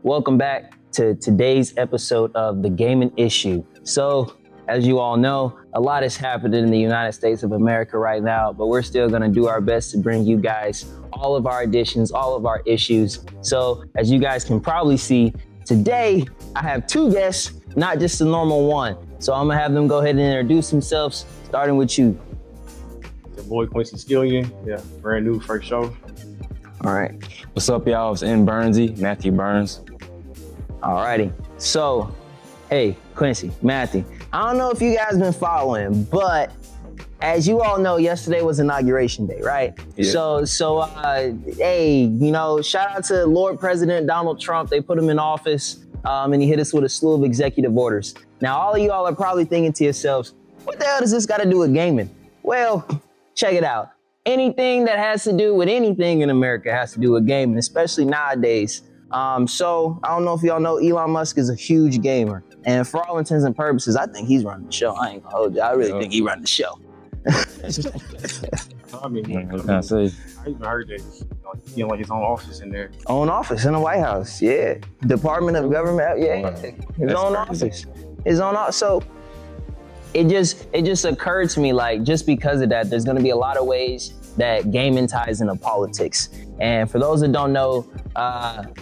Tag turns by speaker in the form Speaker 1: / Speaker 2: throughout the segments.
Speaker 1: Welcome back to today's episode of The Gaming Issue. So, as you all know, a lot is happening in the United States of America right now, but we're still gonna do our best to bring you guys all of our editions, all of our issues. So, as you guys can probably see, today I have two guests, not just a normal one. So I'm gonna have them go ahead and introduce themselves, starting with you.
Speaker 2: Your boy Quincy Skillion, brand new first show.
Speaker 1: All right.
Speaker 3: What's up, y'all? It's N. Burnsy, Matthew Burns.
Speaker 1: Alrighty. So, hey, Quincy, Matthew, I don't know if you guys been following, but as you all know, yesterday was Inauguration Day, right?
Speaker 3: Yeah.
Speaker 1: So, hey, you know, shout out to Lord President Donald Trump. They put him in office, and he hit us with a slew of executive orders. Now, all of y'all are probably thinking to yourselves, what the hell does this got to do with gaming? Well, check it out. Anything that has to do with anything in America has to do with gaming, especially nowadays. So I don't know if y'all know, Elon Musk is a huge gamer. And for all intents and purposes, I think he's running the show. I ain't gonna hold you. I really think he running the show.
Speaker 2: I mean,
Speaker 3: What can I say?
Speaker 2: I even heard that he had like his own office in there.
Speaker 1: Own office in the White House, yeah. Department of Government, yeah. His own office. His own office. So it just occurred to me, like, just because of that, there's gonna be a lot of ways that gaming ties into politics. And for those that don't know,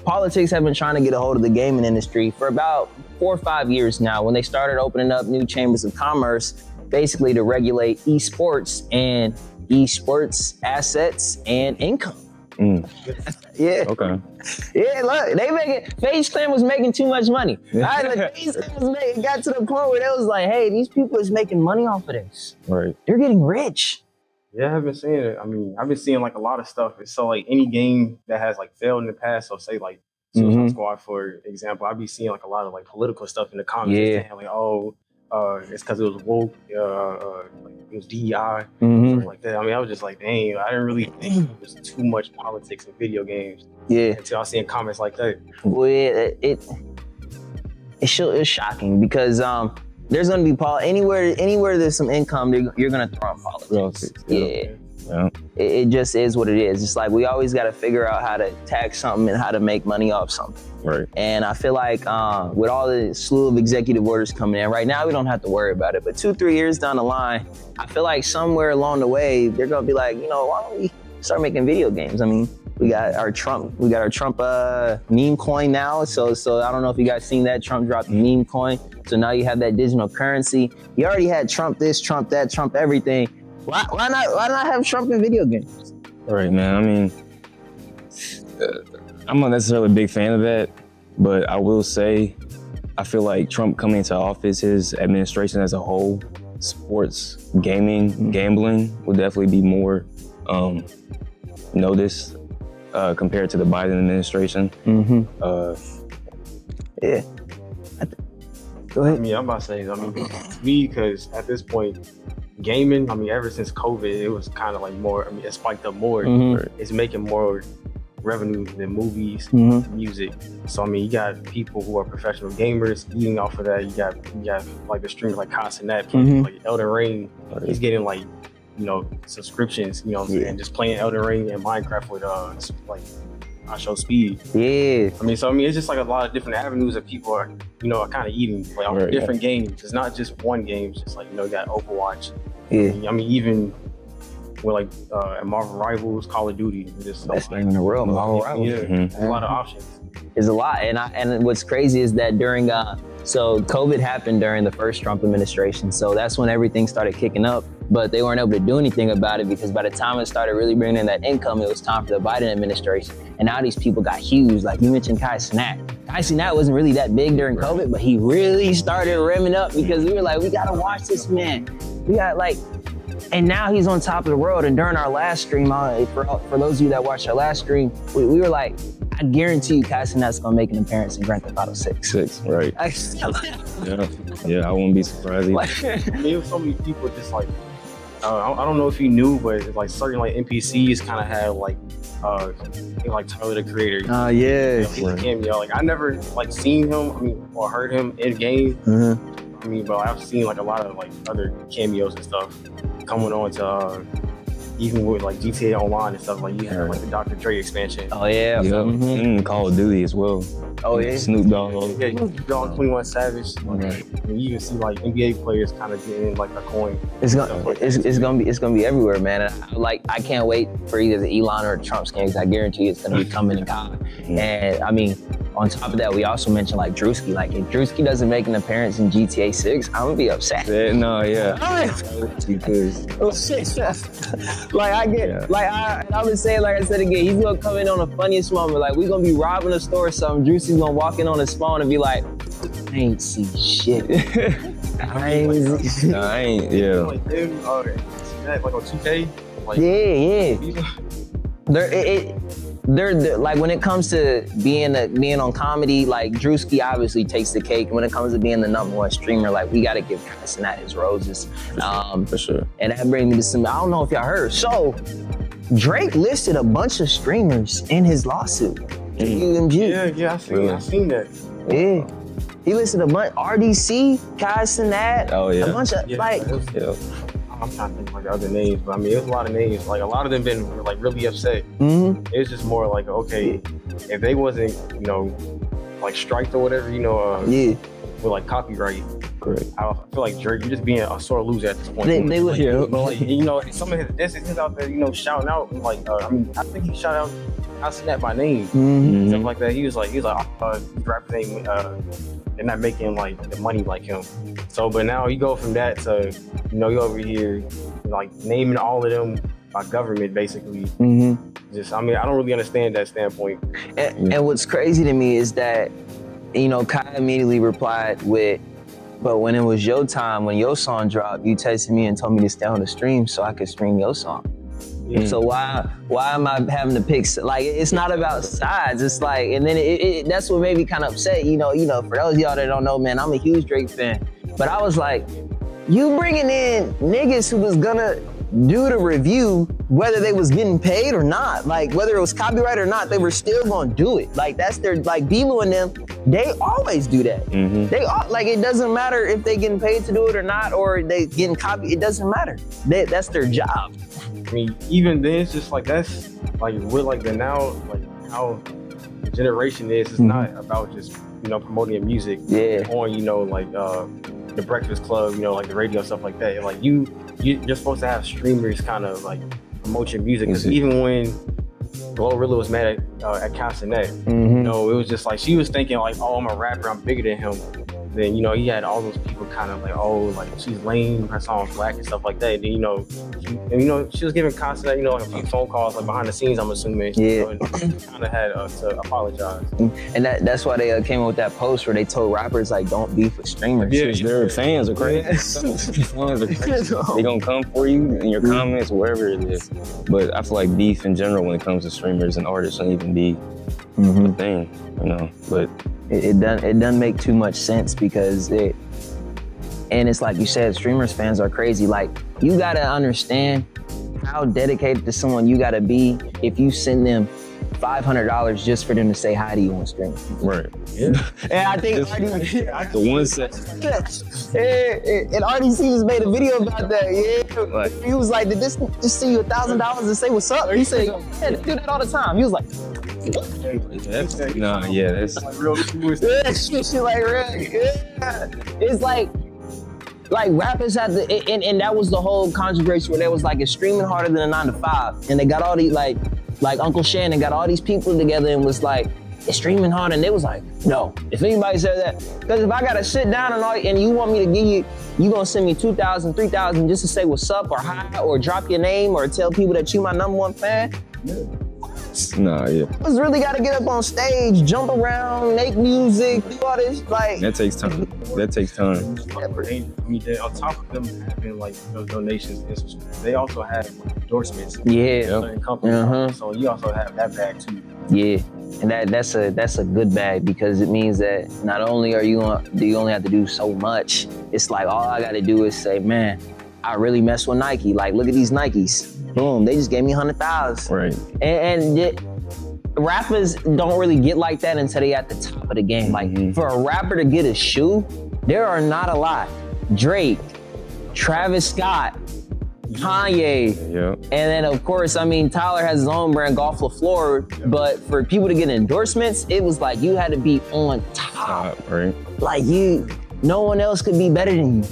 Speaker 1: politics have been trying to get a hold of the gaming industry for about 4 or 5 years now, when they started opening up new chambers of commerce, basically to regulate esports and esports assets and income. Yeah.
Speaker 3: Okay.
Speaker 1: Yeah, look, FaZe Clan was making too much money. FaZe Clan got to the point where they was like, hey, these people is making money off of this.
Speaker 3: Right.
Speaker 1: They're getting rich.
Speaker 2: Yeah, I've been seeing it. I mean, I've been seeing like a lot of stuff. So like any game that has like failed in the past, so say like Suicide Squad, for example, I'd be seeing like a lot of like political stuff in the comments.
Speaker 1: Yeah.
Speaker 2: Saying, like, oh, it's because it was woke, like it was DEI, something like that. I mean, I was just like, dang, I didn't really think there was too much politics in video games.
Speaker 1: Yeah.
Speaker 2: Until I was seeing comments like that.
Speaker 1: Well, it's shocking because there's gonna be anywhere there's some income, you're gonna throw in politics. Yeah. It just is what it is. It's like we always got to figure out how to tax something and how to make money off something.
Speaker 3: Right.
Speaker 1: And I feel like with all the slew of executive orders coming in, right now we don't have to worry about it. But 2-3 years down the line, I feel like somewhere along the way they're gonna be like, you know, why don't we start making video games? I mean, we got our Trump meme coin now. So I don't know if you guys seen that. Trump dropped the meme coin. So now you have that digital currency. You already had Trump this, Trump that, Trump everything. Why not have Trump in video games?
Speaker 3: Right, man. I mean, I'm not necessarily a big fan of that, but I will say, I feel like Trump coming into office, his administration as a whole, sports, gaming, gambling will definitely be more noticed compared to the Biden administration.
Speaker 1: Yeah. Go ahead.
Speaker 2: I mean, I'm about to say, me, because at this point, gaming, I mean, ever since COVID, it was kind of like more, I mean, it spiked up more. It's making more revenue than movies, music. So, I mean, you got people who are professional gamers eating off of that. You got like the streamers like Consonant, like Elden Ring. He's getting like, you know, subscriptions, you know what I'm saying? Just playing Elden Ring and Minecraft with like I show speed.
Speaker 1: Yeah.
Speaker 2: I mean, it's just like a lot of different avenues that people are, you know, are kind of eating like on different games. It's not just one game. It's just like, you know, you got Overwatch.
Speaker 1: Yeah.
Speaker 2: I mean, even with like Marvel Rivals, Call of Duty, just
Speaker 1: best game in the world, Marvel Rivals.
Speaker 2: Yeah, there's a lot of options.
Speaker 1: There's a lot, and what's crazy is that during so COVID happened during the first Trump administration, so that's when everything started kicking up. But they weren't able to do anything about it because by the time it started really bringing in that income, it was time for the Biden administration. And now these people got huge. Like you mentioned, Kai Cenat wasn't really that big during COVID, but he really started revving up because we were like, we gotta watch this man. We got like, and now he's on top of the world. And during our last stream, for those of you that watched our last stream, we were like, I guarantee you Kai Cenat's gonna make an appearance in Grand Theft Auto 6.
Speaker 3: Right. Yeah, I wouldn't be surprised either.
Speaker 2: There were so many people just like, I don't know if you knew, but like certain like NPCs kind of had like, like Tyler the Creator.
Speaker 1: Yeah.
Speaker 2: He's a cameo. Like I never like seen him, I mean, or heard him in game. I mean, but I've seen like a lot of like other cameos and stuff coming on to even with like GTA Online and stuff, like you have like the Dr. Dre expansion.
Speaker 1: Oh yeah.
Speaker 3: And Call of Duty as well.
Speaker 1: Oh yeah.
Speaker 3: Snoop Dogg.
Speaker 2: Yeah, you go on 21 Savage. Like, and you even see like NBA players kind of getting like a coin.
Speaker 1: It's gonna be everywhere, man. And I can't wait for either the Elon or the Trump scam, because I guarantee it's gonna be coming and gone. And I mean, on top of that, we also mentioned like Drewski. Like if Drewski doesn't make an appearance in GTA 6, I'm gonna be upset.
Speaker 3: No, yeah. Because
Speaker 1: I would say, like I said again, he's gonna come in on the funniest moment. Like we gonna be robbing a store or something. Drewski's gonna walk in on his phone and be like, I ain't see shit. I ain't.
Speaker 3: Yeah.
Speaker 2: Like them, like on 2K. Like,
Speaker 1: yeah. They're like when it comes to being on comedy, like Drewski obviously takes the cake. When it comes to being the #1 streamer, like we gotta give Casanat his roses.
Speaker 3: For sure.
Speaker 1: And that brings me to some. I don't know if y'all heard. So Drake listed a bunch of streamers in his lawsuit. UMG.
Speaker 2: Yeah, I seen that.
Speaker 1: Yeah. He listed a bunch. RDC, Casanat.
Speaker 3: Oh yeah.
Speaker 1: A bunch of
Speaker 2: I'm trying to think like the other names, but I mean, it was a lot of names. Like a lot of them been like really upset.
Speaker 1: Mm-hmm.
Speaker 2: It was just more like, okay, if they wasn't, like striked or whatever, with like copyright.
Speaker 3: Correct.
Speaker 2: I feel like Drake, you're just being a sore loser at this point.
Speaker 1: They would.
Speaker 2: Like, some of his disses out there, shouting out. Like, I think he shout out Snap by name, stuff like that. He was like, rapper name, they're not making like the money like him. So, but now you go from that to, you're over here, like naming all of them by government, basically. Just, I don't really understand that standpoint.
Speaker 1: And what's crazy to me is that, Kai immediately replied with, but when it was your time, when your song dropped, you texted me and told me to stay on the stream so I could stream your song. So why am I having to pick? Like, it's not about sides. It's like, and then that's what made me kind of upset. For those of y'all that don't know, man, I'm a huge Drake fan. But I was like, you bringing in niggas who was gonna do the review, whether they was getting paid or not, like whether it was copyright or not, they were still gonna do it. Like that's their, like B-Lou and them, they always do that. They all, like, it doesn't matter if they getting paid to do it or not, or they getting copied, it doesn't matter. That's their job.
Speaker 2: I mean, even then, it's just like, that's like with like the now, like how the generation is, it's not about just, promoting music on, like the Breakfast Club, like the radio, stuff like that. Like you're supposed to have streamers kind of like promote your music. Because even when Glorilla was mad at Castanet, it was just like, she was thinking like, oh, I'm a rapper, I'm bigger than him. Then, he had all those people kind of like, oh, like she's lame, her song's whack and stuff like that. And then, she was giving Castanet, like a few phone calls, like behind the scenes, I'm assuming. Yeah. And kind of had to apologize.
Speaker 1: And that's why they came up with that post where they told rappers, like, don't beef with streamers.
Speaker 3: Yeah, their fans are crazy. They gonna come for you in your comments, wherever it is. But I feel like beef in general when it comes to streamers and artists shouldn't even be a thing, but
Speaker 1: it doesn't make too much sense, because and it's like you said, streamers fans are crazy. Like, you gotta understand how dedicated to someone you gotta be if you send them $500 just for them to say hi to you on stream.
Speaker 3: Right. Yeah.
Speaker 1: And I think
Speaker 3: the one set.
Speaker 1: And RDC just made a video about that. Yeah. He was like, did this just send you $1,000 to say what's up? He said, yeah, they do that all the time. He was like,
Speaker 3: that's like real.
Speaker 1: Yeah, shit like real. Yeah. It's like rappers have to, and that was the whole controversy where they was like, it's streaming harder than a 9 to 5, and they got all these like Uncle Shannon got all these people together and was like, it's streaming harder, and they was like, no. If anybody said that, because if I gotta sit down and you want me to give you gonna send me 2,000, 3,000 just to say what's up or hi or drop your name or tell people that you my #1 fan.
Speaker 3: Nah, yeah.
Speaker 1: I just really gotta get up on stage, jump around, make music, do all this, like.
Speaker 3: That takes time.
Speaker 2: I mean, on top of them having like those donations, they also have endorsements.
Speaker 1: Yeah.
Speaker 2: Certain companies. So you also have that bag too.
Speaker 1: Yeah, and that's a good bag, because it means that not only do you only have to do so much, it's like all I gotta do is say, man, I really mess with Nike. Like, look at these Nikes. Boom, they just gave me 100,000.
Speaker 3: Right.
Speaker 1: And rappers don't really get like that until they at the top of the game. Like, for a rapper to get a shoe, there are not a lot. Drake, Travis Scott, Kanye.
Speaker 3: Yeah.
Speaker 1: And then of course, I mean, Tyler has his own brand, Golf LaFleur, but for people to get endorsements, it was like you had to be on top.
Speaker 3: Right.
Speaker 1: Like no one else could be better than you.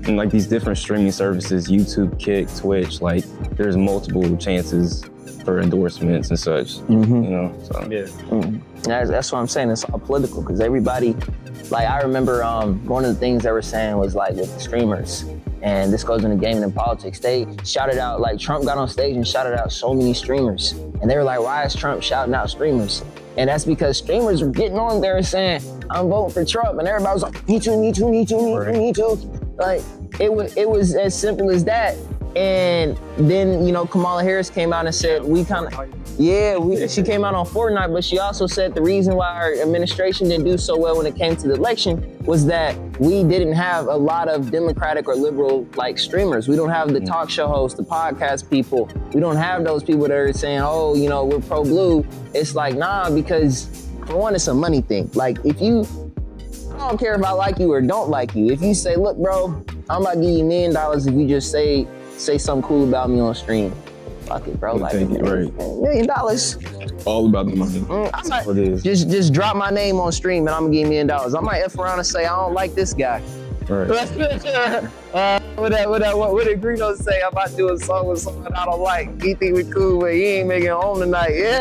Speaker 3: And like these different streaming services, YouTube, Kick, Twitch, like there's multiple chances for endorsements and such, you know, so.
Speaker 2: Yeah.
Speaker 1: That's what I'm saying, it's all political, because everybody, like I remember one of the things they were saying was like with the streamers, and this goes into gaming and politics, they shouted out, like Trump got on stage and shouted out so many streamers, and they were like, why is Trump shouting out streamers? And that's because streamers were getting on there and saying, I'm voting for Trump, and everybody was like, me too, me too, me too, me too, me too. Like, it was as simple as that. And then, you know, Kamala Harris came out and said, she came out on Fortnite, but she also said the reason why our administration didn't do so well when it came to the election was that we didn't have a lot of Democratic or liberal like streamers. We don't have the talk show hosts, the podcast people. We don't have those people that are saying, oh, you know, we're pro-blue. It's like, nah, because for one, it's a money thing. Like I don't care if I like you or don't like you. If you say, look, bro, I'm about to give you $1 million if you just say something cool about me on stream. Fuck it, bro. Like, $1 million.
Speaker 3: All about the money.
Speaker 1: I might just drop my name on stream and I'm gonna give you $1 million. I might F around and say I don't like this guy.
Speaker 3: Right.
Speaker 1: What did Greeno say? I'm about to do a song with someone I don't like. He think we cool, but he ain't making it home tonight. Yeah.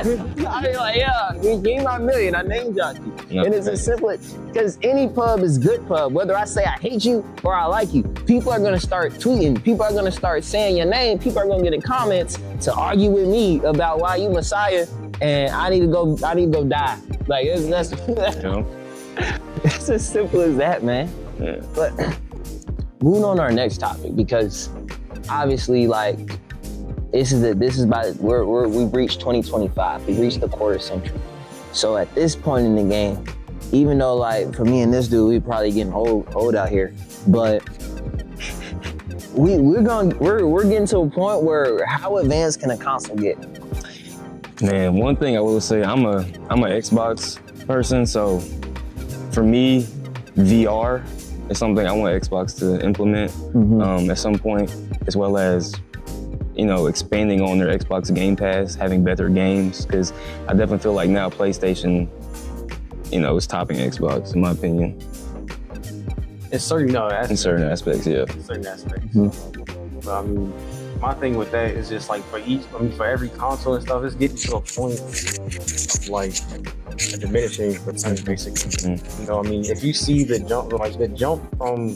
Speaker 1: I be like, yeah, give me my $1 million. I name dropped you. No. And it's as simple because any pub is good pub. Whether I say I hate you or I like you, people are gonna start tweeting. People are gonna start saying your name. People are gonna get in comments to argue with me about why you Messiah and I need to go die. Like that's it's as simple as that, man.
Speaker 3: Yeah.
Speaker 1: But moving on to our next topic, because obviously, like, we've reached 2025. We've reached the quarter century. So at this point in the game, even though like for me and this dude, we probably getting old out here, but we're getting to a point where how advanced can a console get?
Speaker 3: Man, one thing I will say, I'm a Xbox person, so for me, VR is something I want Xbox to implement at some point, as well as, you know, expanding on their Xbox Game Pass, having better games, because I definitely feel like now PlayStation, you know, is topping Xbox, in my opinion.
Speaker 2: In certain aspects.
Speaker 3: In certain aspects, yeah.
Speaker 2: In certain aspects. But I mean, my thing with that is just like for every console and stuff, it's getting to a point of like a diminishing return, basically. You know, I mean, if you see the jump from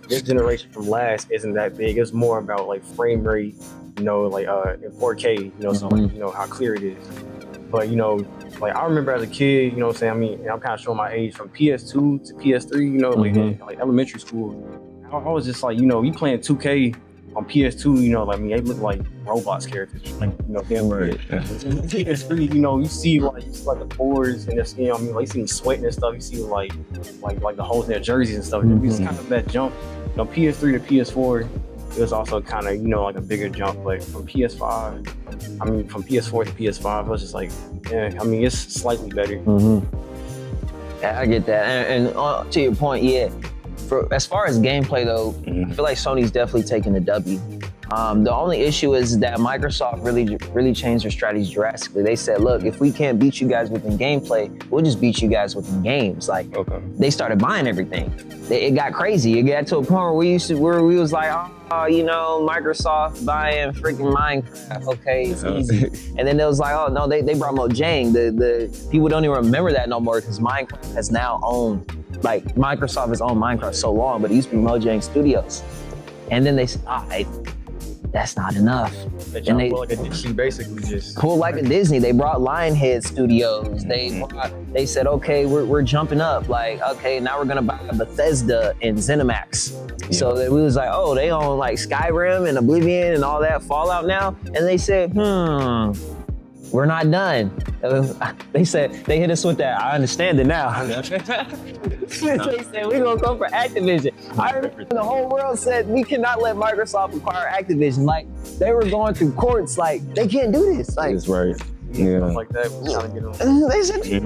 Speaker 2: this generation from last isn't that big. It's more about like frame rate, you know, like in 4K, you know, so like, you know, how clear it is. But you know, like I remember as a kid, you know what I'm saying? I mean, I'm kind of showing my age from PS2 to PS3, you know, like elementary school. I was just like, you know, you playing 2K on PS2, you know, like, I mean, they look like Roblox characters, like, you know, damn right. PS3, you know, you see like the boards and this, you know, I mean, like you see them sweating and stuff. You see like the holes in their jerseys and stuff. It's kind of that jump. You know, PS3 to PS4, it was also kind of, you know, like a bigger jump. But from PS5, I mean, from PS4 to PS5, it was just like, yeah, I mean, it's slightly better.
Speaker 1: Yeah, I get that. And to your point, yeah. As far as gameplay though, I feel like Sony's definitely taking the W. The only issue is that Microsoft really changed their strategy drastically. They said, look, if we can't beat you guys within gameplay, we'll just beat you guys within games. Like, they started buying everything. It got crazy. It got to a point where we was like, oh, you know, Microsoft buying freaking Minecraft. Okay, it's easy. And then it was like, oh no, they brought Mojang. The people don't even remember that no more because Minecraft has now owned, like Microsoft has owned Minecraft so long, but it used to be Mojang Studios. And then they said, that's not enough.
Speaker 2: And they like a Disney, basically just
Speaker 1: pull like a Disney. They brought Lionhead Studios. They said, okay, we're jumping up. Like, okay, now we're gonna buy Bethesda and ZeniMax. So that we was like, oh, they own like Skyrim and Oblivion and all that Fallout now. And they said, we're not done. They hit us with that. I understand it now. They said we're gonna go for Activision. I remember the whole world said we cannot let Microsoft acquire Activision. Like they were going through courts. Like they can't do this. Like
Speaker 3: that's right. Yeah.
Speaker 2: Like that. We're trying to get them.
Speaker 1: They said they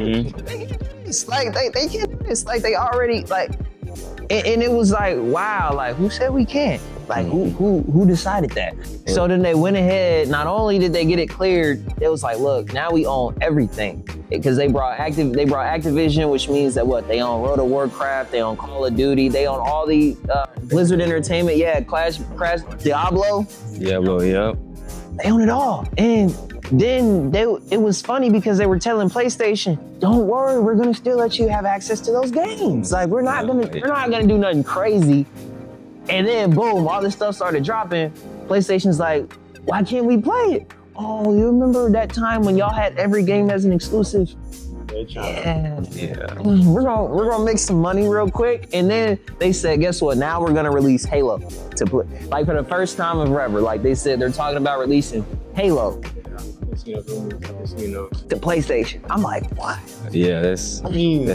Speaker 1: can't do this. Like they can't do this. Like they already like, and it was like wow. Like who said we can't? Like who decided that? So then they went ahead, not only did they get it cleared, it was like, look, now we own everything. Because they brought Activision, which means that they own World of Warcraft, they own Call of Duty, they own all the Blizzard Entertainment, Crash, Diablo.
Speaker 3: Diablo, yeah.
Speaker 1: They own it all. And then it was funny because they were telling PlayStation, don't worry, we're gonna still let you have access to those games. Like we're not gonna do nothing crazy. And then boom, all this stuff started dropping. PlayStation's like, why can't we play it? Oh, you remember that time when y'all had every game as an exclusive? Yeah. We're gonna make some money real quick. And then they said, guess what? Now we're gonna release Halo to play. Like for the first time of ever, like they said, they're talking about releasing Halo to PlayStation. I'm like, what?
Speaker 3: Yeah, that's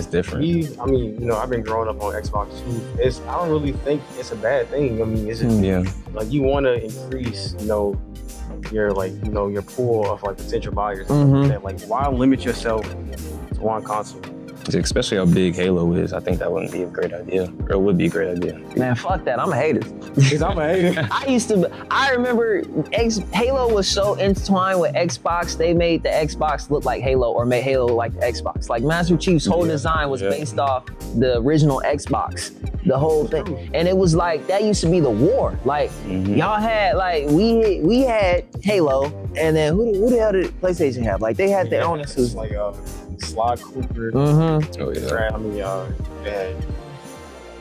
Speaker 3: different.
Speaker 2: I've been growing up on Xbox too. I don't really think it's a bad thing. I mean, it's just like you want to increase, your pool of like potential buyers. Like, why limit yourself to one console?
Speaker 3: Especially how big Halo is, I think that wouldn't be a great idea. Or it would be a great idea.
Speaker 1: Man, fuck that. I'm a hater.
Speaker 2: Because I'm a hater.
Speaker 1: I remember Halo was so intertwined with Xbox, they made the Xbox look like Halo or made Halo look like the Xbox. Like Master Chief's whole design was based off the original Xbox. The whole thing. And it was like, that used to be the war. Like, y'all had, like, we had Halo, and then who the hell did PlayStation have? Like, they had their own exclusive.
Speaker 2: Like, Sly Cooper.
Speaker 3: Oh, yeah.
Speaker 2: They had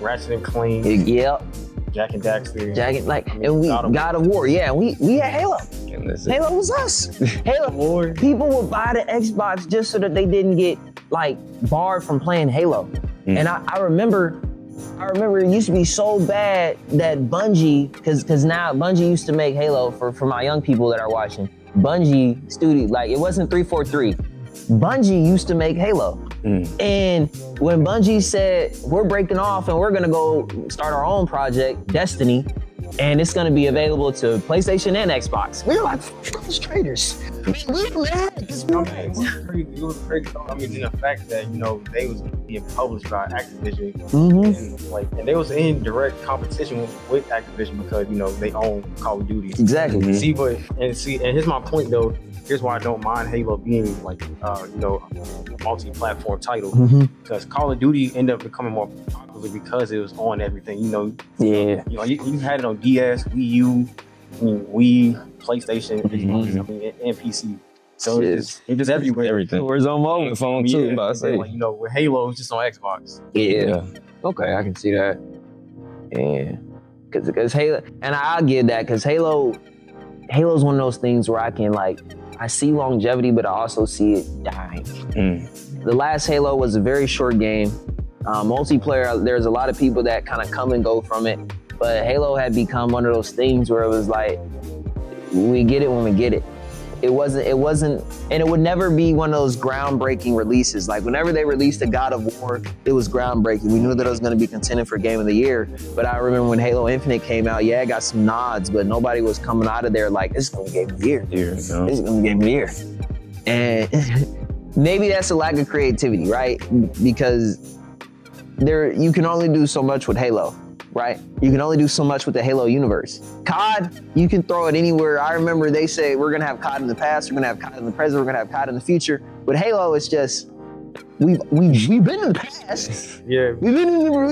Speaker 2: Ratchet and Clank.
Speaker 1: Yep.
Speaker 2: Jack and Daxter.
Speaker 1: And we God of War. Yeah, we had Halo. Halo was us. Halo. People would buy the Xbox just so that they didn't get, like, barred from playing Halo. And I remember it used to be so bad that Bungie, because now Bungie used to make Halo for my young people that are watching. Bungie Studio, like it wasn't 343. Bungie used to make Halo. And when Bungie said, we're breaking off and we're gonna go start our own project, Destiny, and it's gonna be available to PlayStation and Xbox, we were like, those traitors. We were mad.
Speaker 2: It was crazy. I mean, the fact that, they was being published by Activision, and they was in direct competition with Activision because, they own Call of Duty.
Speaker 1: Exactly.
Speaker 2: And here's my point though. Here's why I don't mind Halo being like, a multi-platform title, because Call of Duty ended up becoming more popular because it was on everything. You had it on DS, Wii U, Wii, PlayStation, and PC. So it's just everywhere.
Speaker 3: Everything. It was on mobile phone too. About to say.
Speaker 2: With Halo, it's just on Xbox.
Speaker 1: Yeah. Okay, I can see that. Yeah, because Halo, and I'll give that, because Halo's one of those things where I see longevity, but I also see it dying. The last Halo was a very short game. Multiplayer, there's a lot of people that kind of come and go from it, but Halo had become one of those things where it was like, we get it when we get it. It wasn't, and it would never be one of those groundbreaking releases. Like whenever they released a God of War, it was groundbreaking. We knew that it was gonna be contending for Game of the Year. But I remember when Halo Infinite came out, it got some nods, but nobody was coming out of there like, this is gonna be Game of the Year. This is gonna be Game of the Year. And maybe that's a lack of creativity, right? Because you can only do so much with Halo. Right? You can only do so much with the Halo universe. COD, you can throw it anywhere. I remember they say we're gonna have COD in the past, we're gonna have COD in the present, we're gonna have COD in the future. But Halo, it's just we've been in the past.
Speaker 2: Yeah.
Speaker 1: We know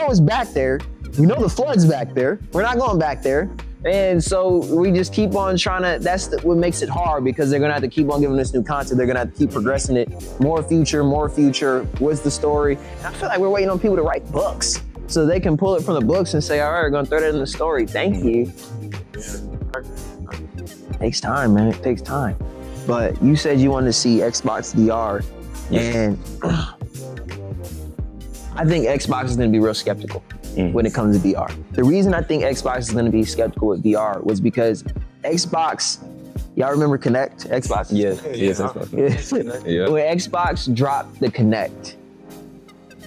Speaker 1: it's back there. We know the flood's back there. We're not going back there. And so we just keep on trying to, what makes it hard, because they're gonna have to keep on giving us new content. They're gonna have to keep progressing it. More future. What's the story? And I feel like we're waiting on people to write books, so they can pull it from the books and say, all right, we're gonna throw that in the story. Thank you. Takes time, man, it takes time. But you said you wanted to see Xbox VR, and I think Xbox is gonna be real skeptical when it comes to VR. The reason I think Xbox is gonna be skeptical with VR was because Xbox, y'all remember Kinect? Xbox?
Speaker 3: Yes, Xbox.
Speaker 1: Yeah. When Xbox dropped the Kinect,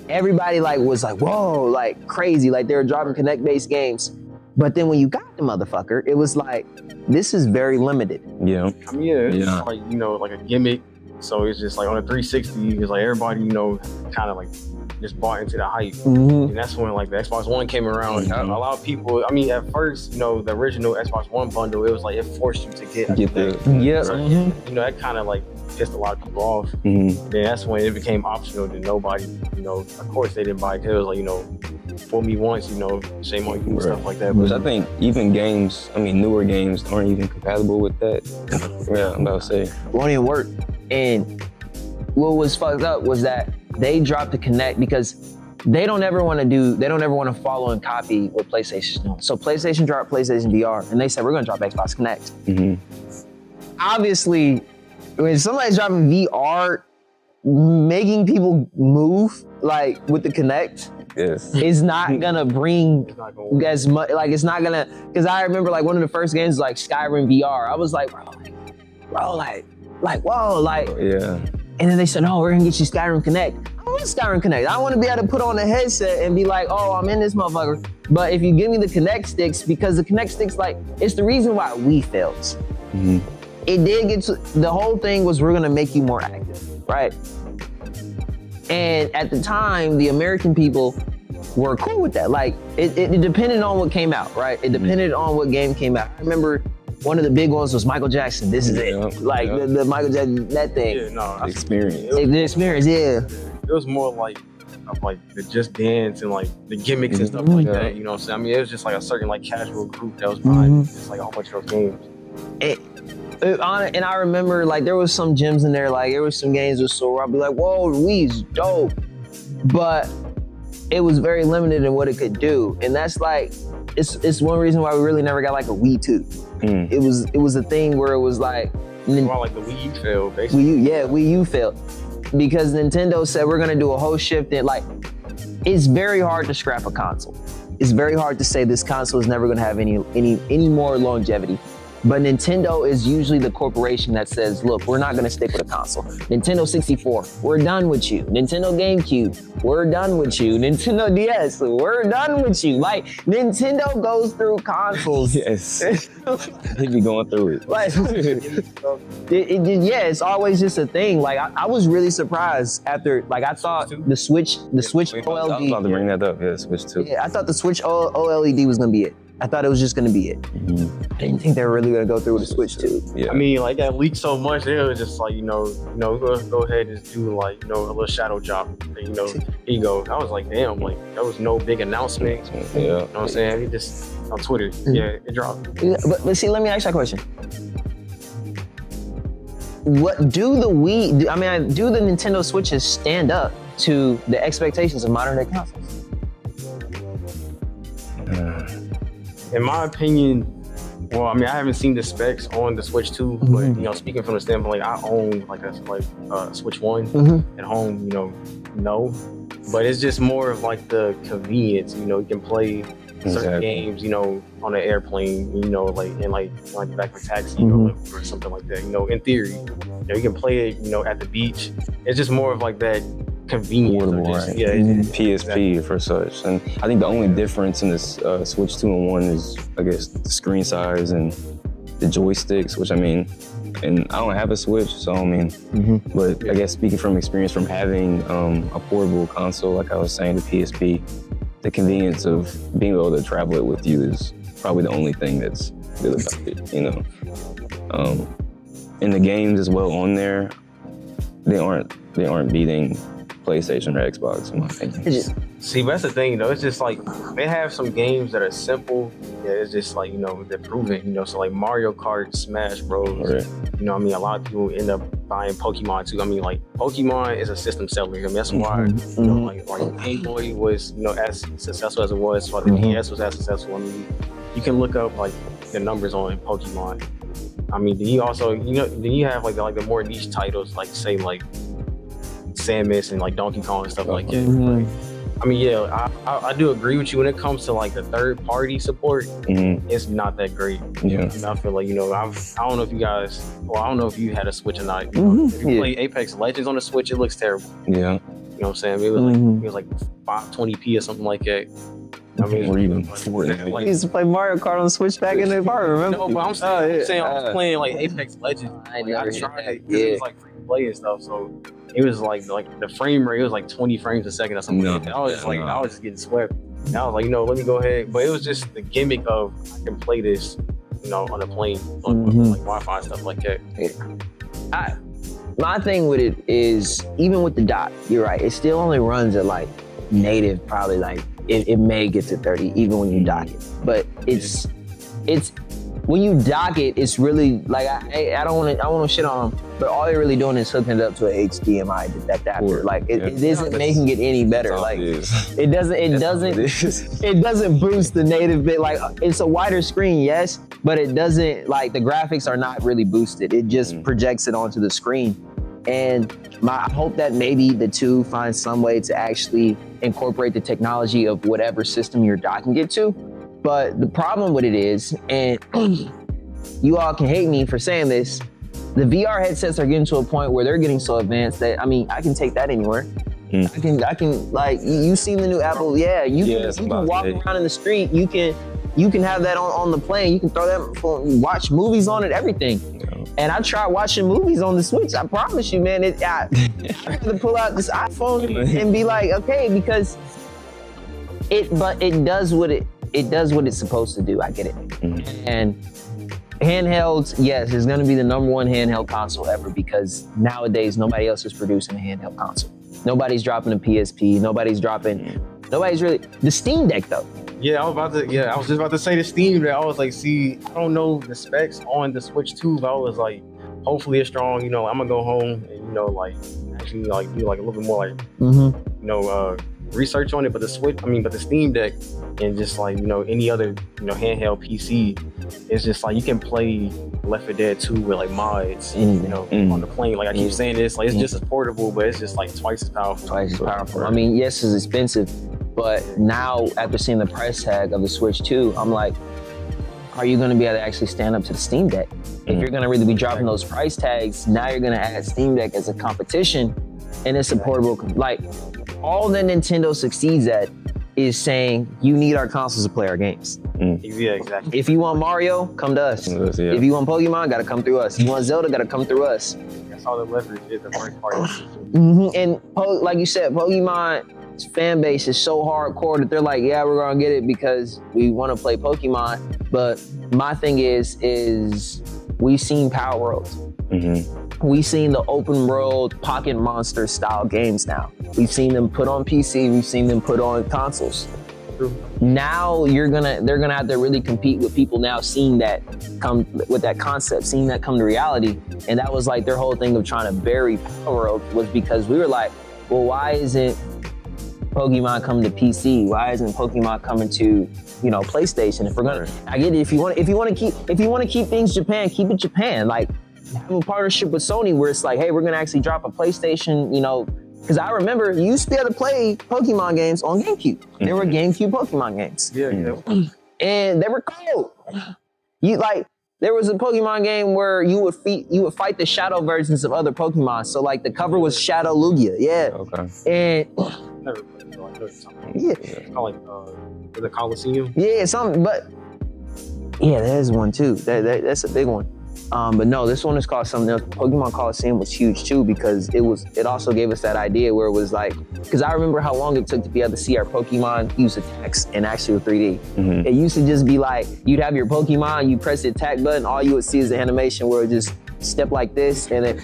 Speaker 1: everybody was like, whoa, like crazy. Like they were dropping Kinect-based games. But then when you got the motherfucker, it was like, this is very limited.
Speaker 3: Yeah.
Speaker 2: I mean, it's like, like a gimmick. So it's just like on a 360, it's like everybody, kind of like just bought into the hype. And that's when like the Xbox One came around. A lot of people, I mean, at first, you know, the original Xbox One bundle, it was like it forced you to get the you know, that kind of like pissed a lot of people off. Then that's when it became optional to nobody, you know, of course they didn't buy it because it was like, you know, fool me once, you know, shame on you and stuff like that.
Speaker 3: Which I think even games, I mean, newer games aren't even compatible with that. Yeah, I'm about to say.
Speaker 1: Won't even work. And what was fucked up was that they dropped the Kinect because they don't ever want to follow and copy what PlayStation's doing. So PlayStation dropped PlayStation VR and they said, we're gonna drop Xbox Kinect. Obviously, when somebody's dropping VR, making people move like with the Kinect, is not gonna bring as much, like it's not gonna, because I remember like one of the first games was like Skyrim VR. I was like, bro, and then they said, no, we're gonna get you Skyrim Connect. I want Skyrim Connect. I want to be able to put on a headset and be like, oh, I'm in this motherfucker. But if you give me the Connect sticks, because the Connect sticks, like, it's the reason why Wii fails. It did get to, the whole thing was we're gonna make you more active, right? And at the time, the American people were cool with that. Like, it depended on what came out, right? It depended on what game came out. I remember one of the big ones was Michael Jackson. This is it. Like, the Michael Jackson, that thing.
Speaker 2: Yeah, no,
Speaker 3: the experience.
Speaker 1: The experience, yeah.
Speaker 2: It was more like the Just Dance and like the gimmicks and stuff like that, you know what I'm saying? I mean, it was just like a certain like casual group that was behind just like a whole bunch of those games.
Speaker 1: And I remember like there was some gems in there, like there was some games with Sora. I'd be like, whoa, Wii's dope. But it was very limited in what it could do. And that's like, it's one reason why we really never got like a Wii 2. It was a thing where it was like,
Speaker 2: more like the Wii U failed, basically.
Speaker 1: Wii U failed. Because Nintendo said we're gonna do a whole shift in, like, it's very hard to scrap a console. It's very hard to say this console is never gonna have any more longevity. But Nintendo is usually the corporation that says, look, we're not gonna stick with a console. Nintendo 64, we're done with you. Nintendo GameCube, we're done with you. Nintendo DS, we're done with you. Like, Nintendo goes through consoles.
Speaker 3: Yes, they be going through it.
Speaker 1: Like, it's always just a thing. Like, I was really surprised after, like, I thought the Switch OLED.
Speaker 3: I was about to bring that up, Switch 2.
Speaker 1: Yeah, I thought the Switch OLED was gonna be it. I thought it was just gonna be it. I didn't think they were really gonna go through with the Switch 2.
Speaker 2: Yeah. I mean, like that leaked so much, it was just like, go ahead and just do like, a little shadow drop. And, here you go. I was like, damn, like that was no big announcement. You know what I'm saying? It just on Twitter, it dropped.
Speaker 1: Yeah, but see, let me ask you a question. What do the Nintendo Switches stand up to the expectations of modern day consoles?
Speaker 2: In my opinion, well, I mean, I haven't seen the specs on the Switch 2, but speaking from the standpoint, like I own like a Switch 1 at home, no, but it's just more of like the convenience. You can play certain games, on an airplane, like in like back in taxi or something like that. In theory, you can play it, at the beach. It's just more of like that convenience.
Speaker 3: PSP for such. And I think the only difference in this Switch 2 and 1 is, I guess, the screen size and the joysticks, which I mean, and I don't have a Switch, so I mean, but I guess speaking from experience from having a portable console, like I was saying, the PSP, the convenience of being able to travel it with you is probably the only thing that's good about it, And the games as well on there, they aren't beating PlayStation or Xbox, in my opinion.
Speaker 2: See, but that's the thing, it's just like they have some games that are simple. Yeah, it's just like, they're proven, so like Mario Kart, Smash Bros. Right. A lot of people end up buying Pokemon too. I mean, like Pokemon is a system seller. I mean, that's why, like Game Boy was, as successful as it was. Why the DS was as successful. I mean, you can look up like the numbers on Pokemon. I mean, then you also, then you have like the more niche titles, like say like Samus and like Donkey Kong and stuff like that. I mean, I do agree with you when it comes to like the third party support. It's not that great. I feel like I don't know if you guys, I don't know if you had a Switch or not. If you play Apex Legends on the Switch, it looks terrible. You know what I'm saying? It was like 520p or something like that. I mean,
Speaker 3: or even Fortnite.
Speaker 1: I used to play Mario Kart on the Switch back in the bar, remember?
Speaker 2: No, but I'm saying I was playing like Apex Legends. I tried it. It was like free to play and stuff. So it was like the frame rate, it was like 20 frames a second or something.
Speaker 3: No.
Speaker 2: Like that. I was just like, I was just getting swept. And I was like, let me go ahead. But it was just the gimmick of I can play this, on a plane, on like Wi-Fi and stuff like that.
Speaker 1: My thing with it is, even with the dock, you're right, it still only runs at like native, probably like, it may get to 30 even when you dock it. But it's when you dock it, it's really like, I don't want to shit on them, but all you're really doing is hooking it up to an HDMI adapter. Like it isn't making it any better. Like it doesn't boost the native bit. Like it's a wider screen, yes, but it doesn't, like, the graphics are not really boosted. It just projects it onto the screen. And I hope that maybe the two find some way to actually incorporate the technology of whatever system you're docking it to. But the problem with it is, and you all can hate me for saying this, the VR headsets are getting to a point where they're getting so advanced that, I mean, I can take that anywhere. I can like, you seen the new Apple, you can walk around in the street, you can have that on the plane, you can throw that phone, watch movies on it, everything. And I tried watching movies on the Switch. I promise you, man, I had to pull out this iPhone and be like, okay, because it does what it's supposed to do. I get it. And handhelds, yes, it's gonna be the #1 handheld console ever, because nowadays nobody else is producing a handheld console. Nobody's dropping a PSP. Nobody's really, the Steam Deck though.
Speaker 2: I was just about to say the Steam Deck. I was like, see, I don't know the specs on the Switch 2, but I was like, hopefully it's strong. I'm gonna go home and actually do a little bit more research on it. But the Steam Deck and just any other handheld PC, it's just like you can play Left 4 Dead 2 with like mods, on the plane. Like I keep saying this, like it's just as portable, but it's just like twice as powerful.
Speaker 1: I mean, yes, it's expensive, but now after seeing the price tag of the Switch 2, I'm like, are you going to be able to actually stand up to the Steam Deck? If you're going to really be dropping those price tags, now you're going to add Steam Deck as a competition, and it's a portable. Like, all that Nintendo succeeds at is saying, you need our consoles to play our games.
Speaker 2: Yeah, exactly.
Speaker 1: If you want Mario, come to us. If you want Pokemon, gotta come through us. If you want Zelda, gotta come through us.
Speaker 2: That's all the leverage is, the first part.
Speaker 1: And like you said, Pokemon's fan base is so hardcore that they're like, yeah, we're gonna get it because we want to play Pokemon. But my thing is we've seen Power Worlds. We've seen the open world Pocket Monster style games now. We've seen them put on PC, we've seen them put on consoles. Now they're gonna have to really compete with people now seeing that come with that concept, seeing that come to reality. And that was like their whole thing of trying to bury Power World, was because we were like, well, why isn't Pokemon coming to PC? Why isn't Pokemon coming to PlayStation? If we're gonna, I get it. If you want to keep things Japan, keep it Japan. Like, have a partnership with Sony where it's like, hey, we're gonna actually drop a PlayStation, because I remember you used to be able to play Pokemon games on GameCube. There were GameCube Pokemon games. And they were cool. There was a Pokemon game where you would fight the shadow versions of other Pokemon. So like the cover was Shadow Lugia. And
Speaker 2: Never played it, though. I know it's something. It's called like the Coliseum.
Speaker 1: Yeah, something, but yeah, there's one too. That's a big one. But no, this one is called something else. Pokemon Coliseum was huge too, because it also gave us that idea where it was like, because I remember how long it took to be able to see our Pokemon use attacks in actual 3D. It used to just be like, you'd have your Pokemon, you press the attack button, all you would see is the animation where it just step like this, and then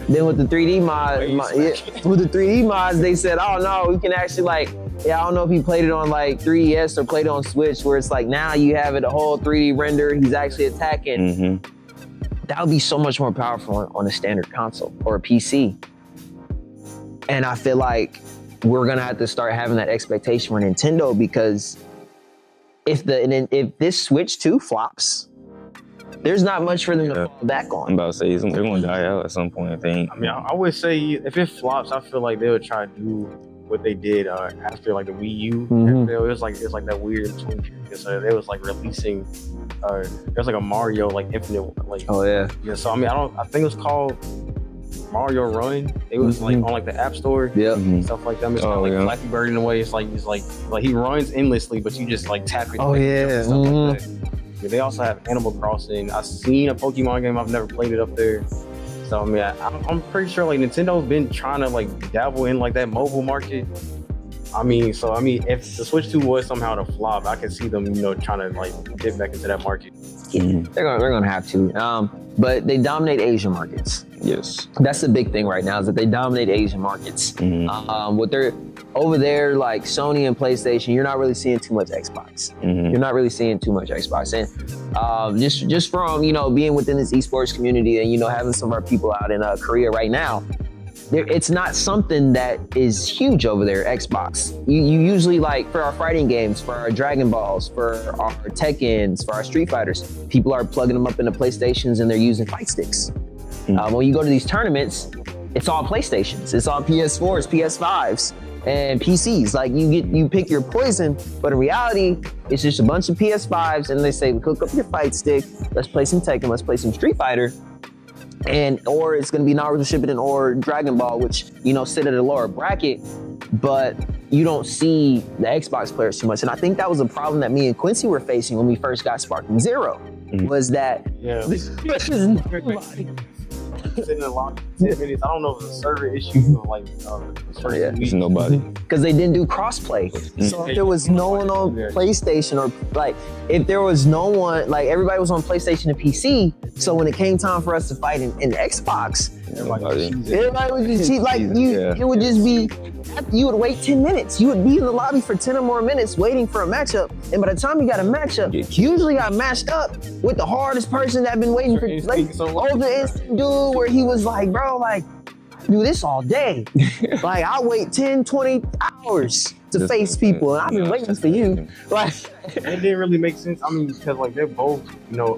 Speaker 1: then with the 3D mods, they said, oh no, we can actually I don't know if he played it on like 3DS or played it on Switch, where it's like now you have it a whole 3D render, he's actually attacking. That would be so much more powerful on a standard console or a PC. And I feel like we're gonna have to start having that expectation for Nintendo, because if this Switch 2 flops, there's not much for them to fall back on.
Speaker 3: I'm about to say, they're going to die out at some point, I think.
Speaker 2: I mean, I would say if it flops, I feel like they would try to do what they did after like the Wii U. It was like that weird in between period. So they was like releasing, there's like a Mario like Infinite So I mean, I think it was called Mario Run. It was like on like the App Store, stuff like that. It's kind of like Flappy Bird in a way. It's like he runs endlessly, but you just like tap it. Like that. They also have Animal Crossing. I've seen a Pokemon game. I've never played it up there. Stuff So I mean, I'm pretty sure like Nintendo's been trying to like dabble in like that mobile market. I mean, if the Switch 2 was somehow to flop, I can see them, trying to like get back into that market.
Speaker 1: They're gonna have to. But they dominate Asian markets.
Speaker 3: Yes.
Speaker 1: That's the big thing right now, is that they dominate Asian markets. What they're over there, like Sony and PlayStation, you're not really seeing too much Xbox. You're not really seeing too much Xbox. And just from being within this esports community and having some of our people out in Korea right now, it's not something that is huge over there, Xbox. You usually, like, for our fighting games, for our Dragon Balls, for our Tekkens, for our Street Fighters, people are plugging them up into PlayStations and they're using fight sticks. When you go to these tournaments, it's all PlayStations. It's all PS4s, PS5s, and PCs. Like, you pick your poison, but in reality, it's just a bunch of PS5s, and they say, hook up your fight stick, let's play some Tekken, let's play some Street Fighter. Or it's gonna be Naruto Shippuden or Dragon Ball, which sit at a lower bracket, but you don't see the Xbox players too much. And I think that was a problem that me and Quincy were facing when we first got Sparking Zero, was that
Speaker 2: Sitting in the lobby 10 minutes. I don't know if it's a server issue or like
Speaker 3: It's nobody.
Speaker 1: because they didn't do crossplay. So if there was no one on PlayStation, or like if there was no one, like everybody was on PlayStation and PC. So when it came time for us to fight in Xbox, everybody would just cheat. Like it would just be, you would wait 10 minutes. You would be in the lobby for 10 or more minutes waiting for a matchup. And by the time you got a matchup, usually I matched up with the hardest person that been waiting for, like, older instinct dude, where he was like, bro, like, I do this all day. Like, I wait 10, 20 hours to face people, and I've been waiting for you. Like,
Speaker 2: it didn't really make sense. I mean, because like they're both,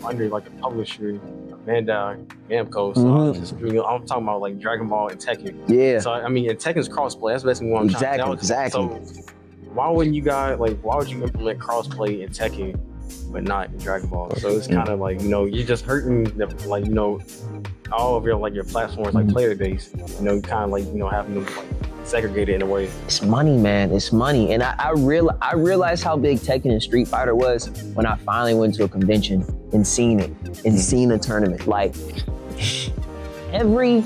Speaker 2: under like a publisher, Bandai Namco. So I'm talking about like Dragon Ball and Tekken.
Speaker 1: yeah.
Speaker 2: So I mean, and Tekken's crossplay. That's basically what I'm trying to
Speaker 1: Exactly.
Speaker 2: So why would you implement crossplay in Tekken, but not in Dragon Ball? So it's kind of like you're just hurting the all of your platforms, like player base. Kind of like having them like segregated in a way.
Speaker 1: It's money, man. It's money. And I realized how big Tekken and Street Fighter was when I finally went to a convention and seen it, and seen a tournament. Like, every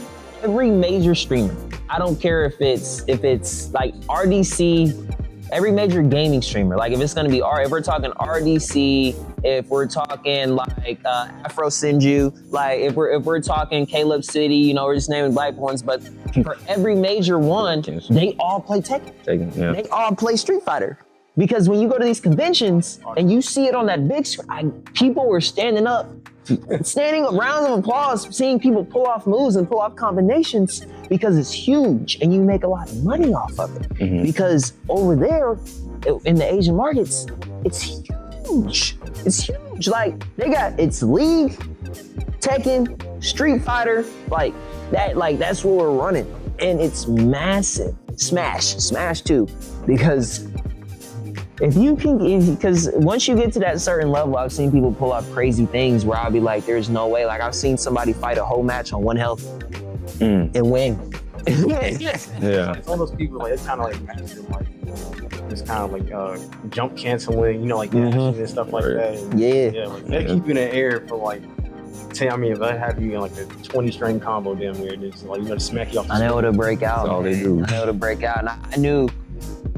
Speaker 1: major streamer, I don't care if it's like RDC, every major gaming streamer, like if it's gonna be if we're talking RDC, if we're talking like Afro Sinju, like if we're talking Caleb City, we're just naming black ones, but for every major one, they all play Tekken. They all play Street Fighter. Because when you go to these conventions and you see it on that big screen, people were standing up, rounds of applause, seeing people pull off moves and pull off combinations, because it's huge and you make a lot of money off of it. Because over there in the Asian markets, it's huge. It's huge. Like, it's League, Tekken, Street Fighter, like that's what we're running. And it's massive. Smash too. Because because once you get to that certain level, I've seen people pull off crazy things where I'll be like, there's no way. Like, I've seen somebody fight a whole match on 1 health and win.
Speaker 3: Yeah.
Speaker 2: It's one of those people, like, it's kind of like master, like, it's kind of like jump canceling, like and stuff like that. And, like they keep you in the air for like, if I have you in like a 20 string combo damn near, it's like, smack you off the
Speaker 1: I know to break out.
Speaker 3: That's all they do.
Speaker 1: I know to break out. And I knew,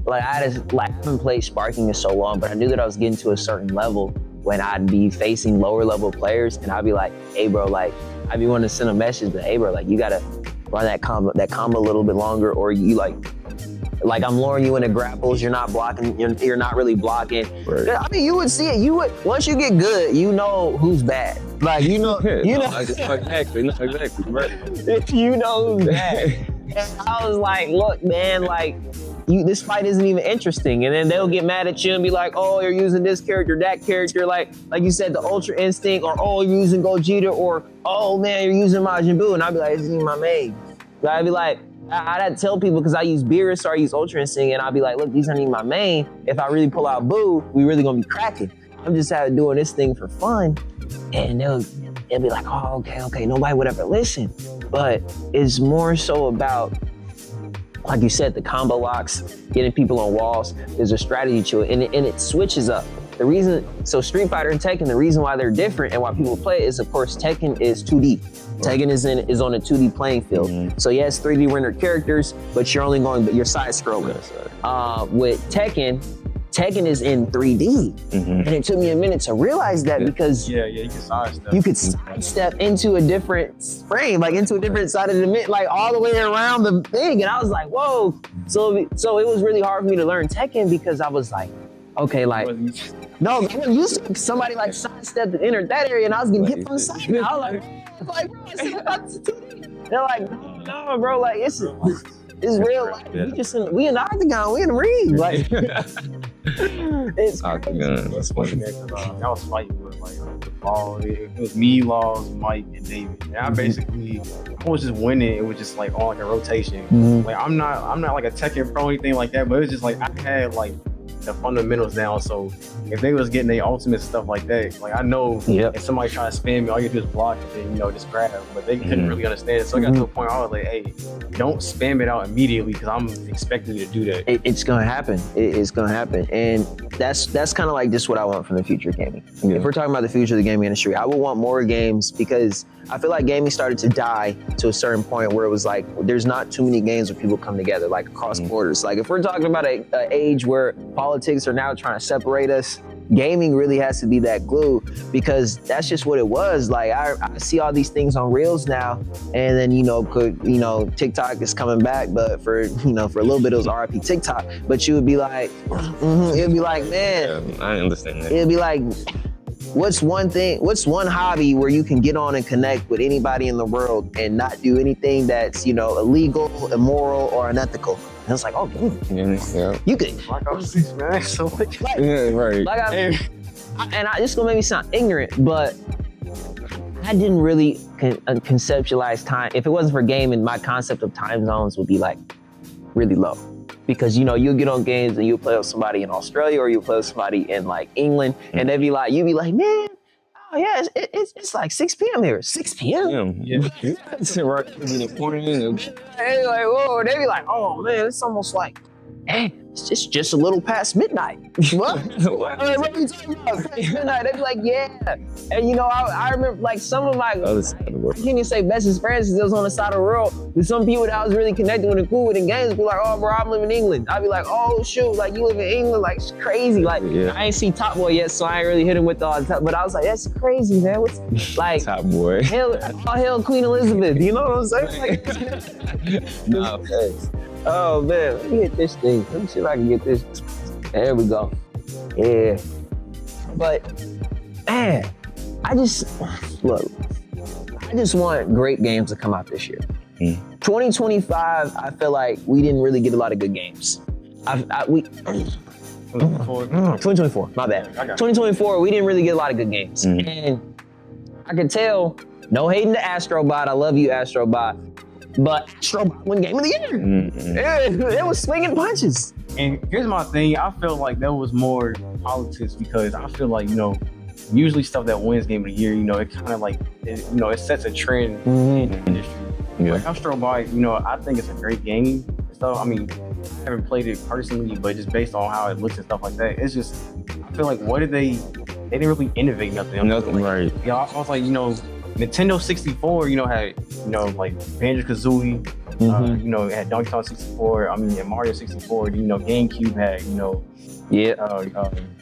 Speaker 1: like, I haven't played Sparking in so long, but I knew that I was getting to a certain level when I'd be facing lower level players, and I'd be like, hey bro, like, I'd be wanting to send a message, but hey bro, like, you gotta run that combo a little bit longer, or you like I'm luring you into grapples, you're not blocking, you're not really blocking.
Speaker 3: Right.
Speaker 1: I mean, you would see it. Once you get good, you know who's bad. Like, exactly. Right. You know who's bad. And I was like, look, man, like, this fight isn't even interesting. And then they'll get mad at you and be like, oh, you're using this character, that character, like you said, the Ultra Instinct, or oh, you're using Gogeta, or oh man, you're using Majin Buu. And I'd be like, this ain't my main. But I'd be like, I'd tell people, because I use Beerus or I use Ultra Instinct, and I'd be like, look, these aren't even my main. If I really pull out Buu, we really gonna be cracking. I'm just doing this thing for fun. And they'll be like, oh, okay, nobody would ever listen. But it's more so about, like you said, the combo locks, getting people on walls. There's a strategy to it, and it switches up. So Street Fighter and Tekken, the reason why they're different and why people play it is, of course, Tekken is 2D. Tekken is on a 2D playing field. So yes, 3D rendered characters, but you're side scrolling. With Tekken is in 3D. And it took me a minute to realize that because you could sidestep into a different frame, like into a different side of the mid, like all the way around the thing. And I was like, whoa. So it was really hard for me to learn Tekken because I was like, okay, like, no, I used to somebody like sidestepped and entered that area and I was getting hit from the side. And I was like, bro, I said, that's 2D. They're like, no, bro, like it's real life. We in the octagon, we in the ring. Like, it's
Speaker 3: octagon. That's funny.
Speaker 2: I was fighting with the ball. It was me, Laws, Mike, and David. And I was just winning. It was just like on a rotation. Like I'm not like a Tekken pro or anything like that, but it was just like I had like the fundamentals down. So if they was getting their ultimate stuff like that, like I know if somebody try to spam me, all you do is block and then just grab. But they couldn't really understand it. So I got to a point where I was like, hey, don't spam it out immediately because I'm expecting you to do that.
Speaker 1: It's gonna happen. It's gonna happen, and that's kind of like just what I want from the future of gaming. If we're talking about the future of the gaming industry, I would want more games because I feel like gaming started to die to a certain point where it was like there's not too many games where people come together like across borders. Like if we're talking about an age where politics are now trying to separate us, gaming really has to be that glue because that's just what it was. Like I see all these things on Reels now, and then TikTok is coming back, but for a little bit it was RIP TikTok. But you would be like, it'd be like, man,
Speaker 3: I understand that.
Speaker 1: It'd be like, what's one hobby where you can get on and connect with anybody in the world and not do anything that's illegal, immoral, or unethical? And it's like, oh, you could.
Speaker 2: Like I was 6, man. So
Speaker 1: right.
Speaker 2: It's
Speaker 1: gonna make me sound ignorant, but I didn't really conceptualize time. If it wasn't for gaming, my concept of time zones would be like really low. Because you'll get on games and you'll play with somebody in Australia or you'll play with somebody in like England, and you'd be like, man, oh yeah, it's like 6 p.m. here. 6 p.m.
Speaker 3: It's right in the morning.
Speaker 1: Hey, like, whoa, they'd be like, oh man, it's almost like, hey, it's just a little past midnight. What? What are you talking about? Past midnight. They'd be like, yeah. And I remember like some of my, I can't even say bestest friends because it was on the side of the world. With some people that I was really connected with and cool with in games, be like, oh bro, I'm living in England. I'd be like, oh shoot, like you live in England, like it's crazy. Like I ain't seen Top Boy yet, so I ain't really hit him with all the time. But I was like, that's crazy, man. What's like
Speaker 3: Top Boy?
Speaker 1: All hail Queen Elizabeth. You know what I'm saying? Like,
Speaker 3: no, thanks.
Speaker 1: Oh man, let me get this thing. Let me see if I can get this. There we go. Yeah. But man, I just want great games to come out this year. 2025, I feel like we didn't really get a lot of good games. 2024, my bad. 2024, we didn't really get a lot of good games. And I can tell, no hating to Astrobot, I love you Astrobot, but Astrobot won Game of the Year. It was swinging punches.
Speaker 2: And here's my thing, I feel like that was more politics because I feel like, usually stuff that wins Game of the Year, it kind of like, it sets a trend in the industry. Like Astrobot, I think it's a great game and stuff. I mean, I haven't played it personally, but just based on how it looks and stuff like that, it's just, I feel like they didn't really innovate nothing.
Speaker 3: Nothing, right.
Speaker 2: Yeah, I was like, Nintendo 64, had, like Banjo-Kazooie, it had Donkey Kong 64, and Mario 64, GameCube had,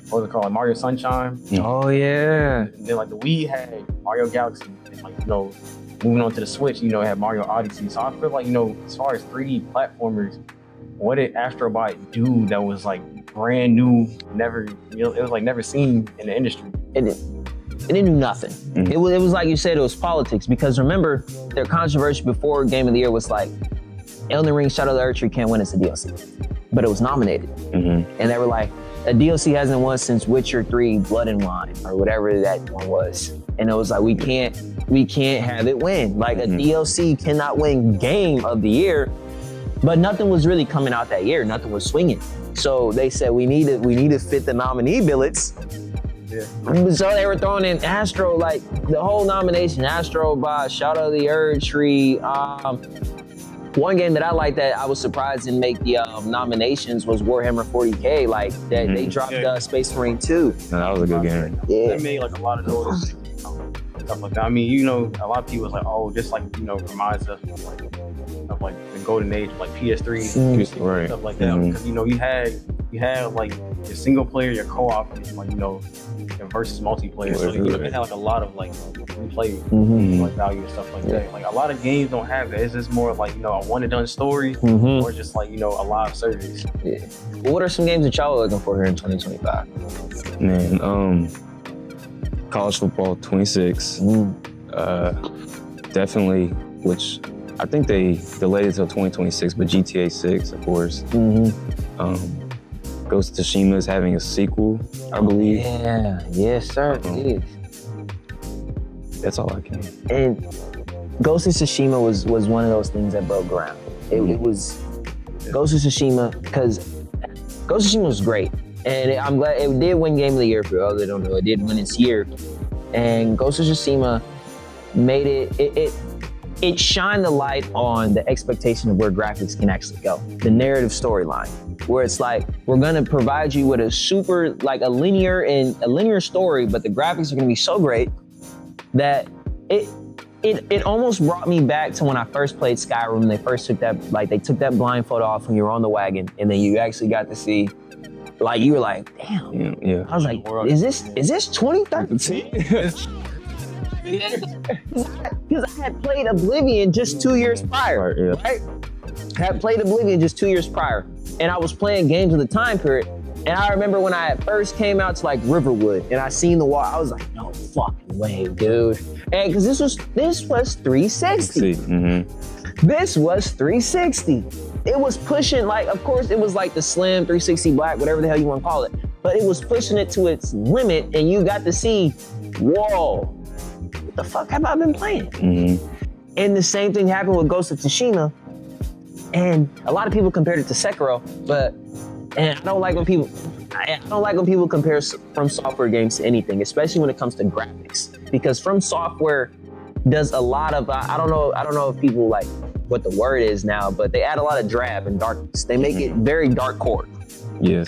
Speaker 2: what was it called, Mario Sunshine.
Speaker 1: Oh yeah.
Speaker 2: And then like the Wii had Mario Galaxy, and like, moving on to the Switch, it had Mario Odyssey. So I feel like, as far as 3D platformers, what did Astrobot do that was like brand new, never, it was like never seen in the industry?
Speaker 1: It didn't do nothing. It was like you said, it was politics, because remember, their controversy before Game of the Year was like, Elden Ring Shadow of the Erdtree can't win as a DLC, but it was nominated. And they were like, a DLC hasn't won since Witcher 3 Blood and Wine, or whatever that one was. And it was like, we can't have it win. Like a DLC cannot win Game of the Year, but nothing was really coming out that year. Nothing was swinging. So they said, we need to fit the nominee billets.
Speaker 2: Yeah.
Speaker 1: So they were throwing in Astro, like the whole nomination, Astrobot, Shadow of the Erdtree, One game that I liked that I was surprised didn't make the nominations was Warhammer 40K. Like that they dropped Space Marine 2.
Speaker 3: No, that was a good game.
Speaker 1: Yeah.
Speaker 2: They made like a lot of noise. Stuff like that. I mean, a lot of people was like, oh, this like, reminds us of like the golden age, like PS3,
Speaker 3: Right.
Speaker 2: stuff like that. Because you had like your single player, your co-op, like your versus multiplayer. So it had like a lot of like replay like value and stuff like that. Like a lot of games don't have that. It's just more like a one and done story, or just like a live service.
Speaker 1: Yeah. What are some games that y'all are looking for here in 2025?
Speaker 3: Man, college football 26, definitely, which I think they delayed it till 2026, but GTA 6, of course. Ghost of Tsushima is having a sequel, I believe.
Speaker 1: Yeah, yes, sir, it is.
Speaker 3: That's all I can.
Speaker 1: And Ghost of Tsushima was one of those things that broke ground. It was Ghost of Tsushima, because Ghost of Tsushima was great. And I'm glad it did win Game of the Year for those that don't know. It did win its year. And Ghost of Tsushima made it shined the light on the expectation of where graphics can actually go. The narrative storyline, where it's like, we're gonna provide you with a super, like a linear story, but the graphics are gonna be so great that it almost brought me back to when I first played Skyrim. They first took that blindfold off when you were on the wagon, and then you actually got to see, like, you were like, damn.
Speaker 3: Yeah.
Speaker 1: I was like, is this 2013? Because I had played Oblivion just 2 years prior, right? I had played Oblivion just 2 years prior, and I was playing games in the time period. And I remember when I first came out to like Riverwood, and I seen the wall, I was like, no fucking way, dude. And because this was 360. This was 360. It was pushing, like, of course, it was like the Slim 360 Black, whatever the hell you want to call it. But it was pushing it to its limit, and you got to see, whoa, what the fuck have I been playing? And the same thing happened with Ghost of Tsushima. And a lot of people compared it to Sekiro, and I don't like when people compare From Software games to anything, especially when it comes to graphics, because From Software does a lot of I don't know if people like what the word is now, but they add a lot of drab and darkness. They make it very dark core,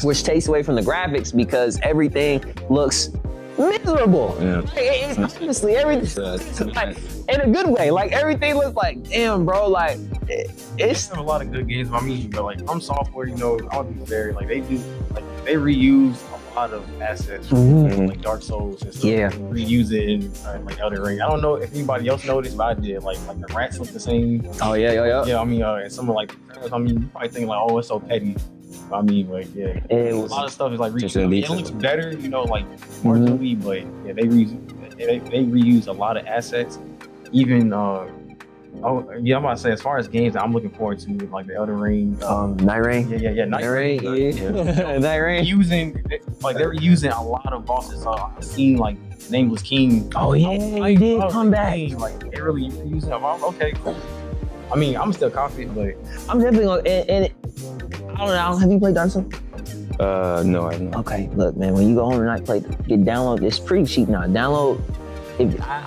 Speaker 1: which takes away from the graphics because everything looks miserable. Honestly, everything like, in a good way. Like everything looks like, damn, bro. Like it's
Speaker 2: have a lot of good games. I mean, but like From Software, I'll be fair. Like they reuse a lot of assets from like Dark Souls and stuff. Reuse it in like Elden Ring. I don't know if anybody else noticed, but I did. Like the rats look the same.
Speaker 1: Oh yeah.
Speaker 2: Yeah, I mean, and some of like, I mean, you probably think like, oh, it's so petty. I mean, like, a lot of stuff is like reused. It looks better, like marginally, but yeah, they reuse a lot of assets. Even I'm about to say, as far as games that I'm looking forward to, like the Elden Ring,
Speaker 1: Night Rain.
Speaker 2: Night Rain.
Speaker 1: Night Rain.
Speaker 2: They're using a lot of bosses. I've seen like Nameless King.
Speaker 1: Oh yeah, he did come back.
Speaker 2: Like they really using them. Okay, cool. I mean, I'm still confident, but
Speaker 1: I'm definitely gonna. And I don't know. Have you played Dark Souls?
Speaker 3: No, I haven't.
Speaker 1: Okay, look, man. When you go home tonight, download. It's pretty cheap now. Download.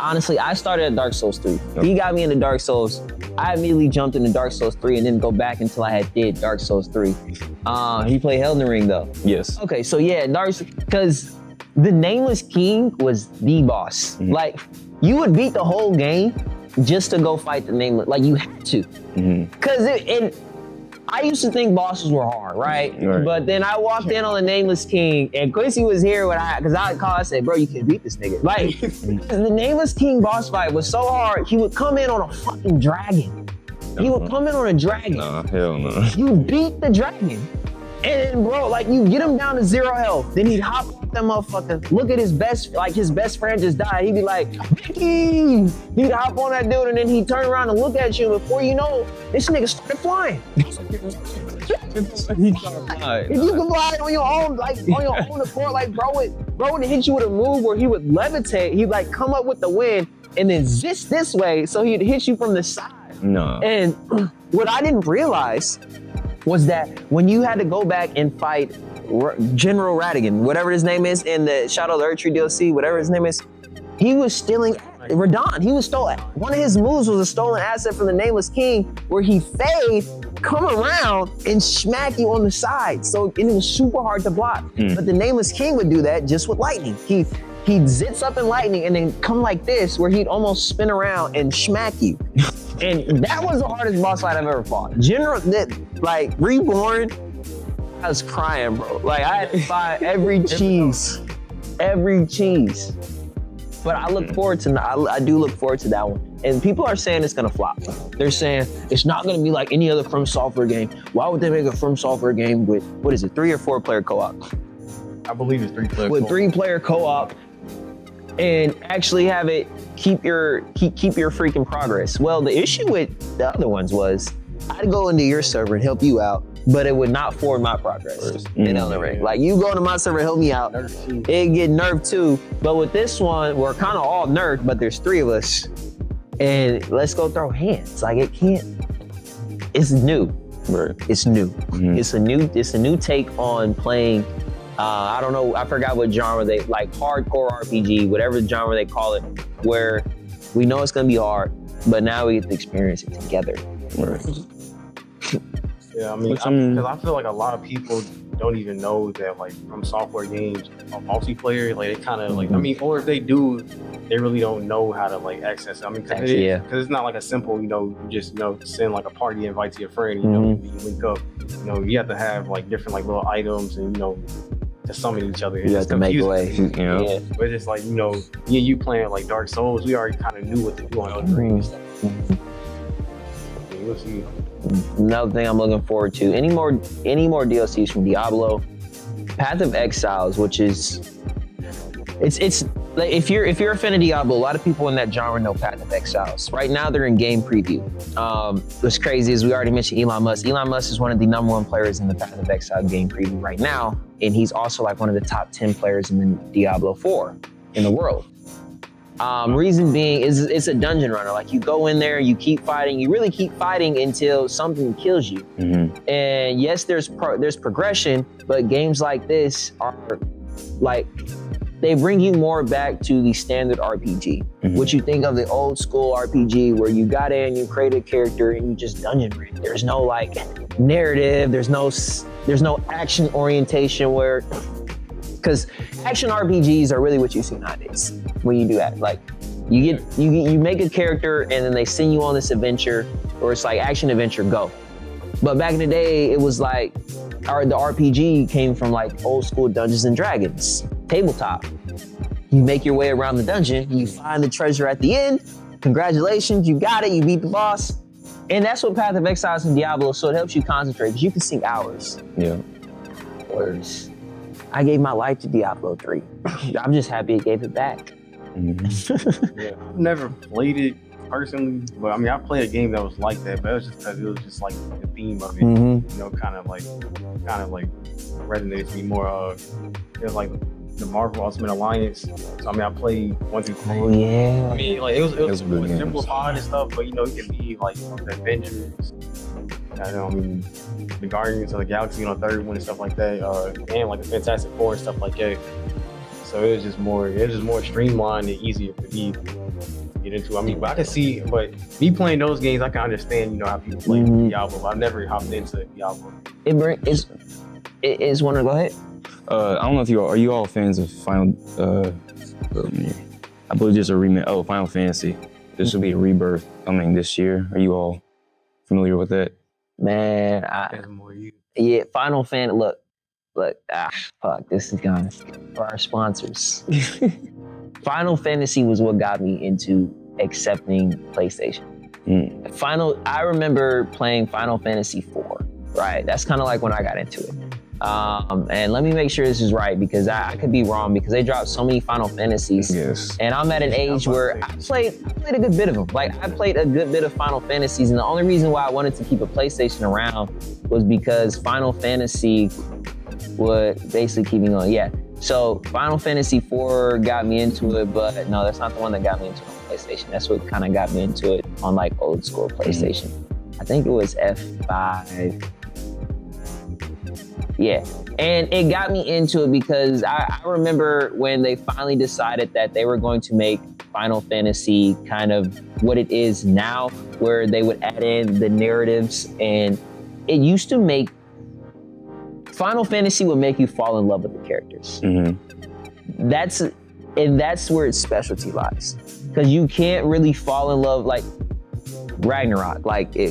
Speaker 1: Honestly, I started at Dark Souls 3. He got me into Dark Souls. I immediately jumped into Dark Souls 3 and didn't go back until I had did Dark Souls 3. He played Elden Ring though.
Speaker 3: Yes.
Speaker 1: Okay, so yeah, because the Nameless King was the boss. Like, you would beat the whole game just to go fight the Nameless. Like, you had to. Because I used to think bosses were hard, right? But then I walked in on the Nameless King, and Quincy was here because I said, bro, you can't beat this nigga. Like, the Nameless King boss fight was so hard, he would come in on a fucking dragon. He would come in on a dragon.
Speaker 3: Nah, hell no.
Speaker 1: You beat the dragon. And bro, like, you get him down to 0 health, then he'd hop off that motherfucker, look at his best friend just died. He'd be like, Vicky! He'd hop on that dude, and then he'd turn around and look at you, and before you know, this nigga started flying. If you can fly on your own, like on your own accord, like bro would hit you with a move where he would levitate, he'd like come up with the wind and then zit this way, so he'd hit you from the side.
Speaker 3: No.
Speaker 1: And what I didn't realize was that when you had to go back and fight General Ratigan, whatever his name is in the Shadow of the Earth Tree DLC, whatever his name is, he was stealing Radon, he was stolen. One of his moves was a stolen asset from the Nameless King, where he fade, come around, and smack you on the side. So and it was super hard to block. But the Nameless King would do that just with lightning. He'd zits up in lightning and then come like this, where he'd almost spin around and smack you. And that was the hardest boss fight I've ever fought. Reborn, I was crying, bro. Like, I had to find every cheese. But I look forward to, I do look forward to that one. And people are saying it's gonna flop. They're saying it's not gonna be like any other From Software game. Why would they make a From Software game with, 3 or 4 player co-op?
Speaker 2: I believe it's 3 player
Speaker 1: with 3 player co-op, and actually have it keep your freaking progress. Well, the issue with the other ones was I'd go into your server and help you out, but it would not forward my progress in Elden Ring. Like, you go to my server and help me out, it'd get nerfed too. But with this one, we're kind of all nerfed, but there's 3 of us, and let's go throw hands. Like, it can't. It's new.
Speaker 3: Right.
Speaker 1: It's new. It's a new take on playing. I don't know, I forgot what genre they, like hardcore RPG, whatever genre they call it, where we know it's gonna be hard, but now we get to experience it together.
Speaker 3: Right.
Speaker 2: Yeah, I mean, because I feel like a lot of people don't even know that, like, From Software games are multiplayer. Like, they kind of like, I mean, or if they do, they really don't know how to like access it. I mean, because it's not like a simple, you just send like a party invite to your friend, you link up. You have to have like different like little items and to summon each other.
Speaker 1: You have to make a way.
Speaker 2: Yeah. But it's like, me and you playing like Dark Souls, we already kind of knew what to do on Elden Ring and stuff. We'll see.
Speaker 1: Another thing I'm looking forward to, any more DLCs from Diablo, Path of Exiles, which is, it's like, if you're a fan of Diablo, a lot of people in that genre know Path of Exiles. Right now they're in game preview. What's crazy is we already mentioned Elon Musk. Elon Musk is one of the #1 players in the Path of Exile game preview right now, and he's also like one of the top 10 players in the Diablo 4 in the world. Reason being is it's a dungeon runner. Like, you go in there, you keep fighting, you really keep fighting until something kills you. And yes, there's progression, but games like this are like, they bring you more back to the standard RPG. What you think of the old school RPG, where you got in, you create a character, and you just dungeon ran. There's no like narrative, there's no action orientation, where, because action RPGs are really what you see nowadays when you do that. Like, you make a character and then they send you on this adventure, or it's like action adventure, go. But back in the day, it was like, the RPG came from like old school Dungeons and Dragons, tabletop. You make your way around the dungeon, you find the treasure at the end, congratulations, you got it, you beat the boss. And that's what Path of Exiles in Diablo, so it helps you concentrate, because you can sink hours.
Speaker 3: Yeah.
Speaker 1: Hours. I gave my life to Diablo 3. I'm just happy it gave it back.
Speaker 2: Yeah, I've never played it personally, but I mean, I played a game that was like that, but it was just because it was just like the theme of it, kind of like resonated to me more. It was like the Marvel Ultimate Alliance. So I mean, I played 1 through 3.
Speaker 1: Oh yeah.
Speaker 2: I mean, like it was simplified and stuff, but it can be like the Avengers. I mean, the Guardians of the Galaxy, third one and stuff like that, and like the Fantastic Four and stuff like that. So it was just more streamlined and easier for me to get into. I mean, but I can see, but me playing those games, I can understand, how people play Diablo. But I've never hopped into Diablo.
Speaker 1: Is one to go ahead.
Speaker 3: I don't know if are you all fans of Final? I believe there's a remake. Oh, Final Fantasy. This will be a rebirth coming this year. Are you all familiar with that?
Speaker 1: Man, Final Fantasy. Look, fuck, this is gone for our sponsors. Final Fantasy was what got me into accepting PlayStation. I remember playing Final Fantasy 4, right? That's kind of like when I got into it. And let me make sure this is right, because I could be wrong, because they dropped so many Final Fantasies.
Speaker 3: Yes.
Speaker 1: And I'm at an age where I played a good bit of them. Like, I played a good bit of Final Fantasies, and the only reason why I wanted to keep a PlayStation around was because Final Fantasy would basically keep me going. Yeah. So Final Fantasy 4 got me into it, but no, that's not the one that got me into it on PlayStation. That's what kind of got me into it on like old school PlayStation. I think it was F5. Yeah, And it got me into it because I remember when they finally decided that they were going to make Final Fantasy kind of what it is now, where they would add in the narratives, and it used to make Final Fantasy would make you fall in love with the characters. That's where its specialty lies, because you can't really fall in love like Ragnarok,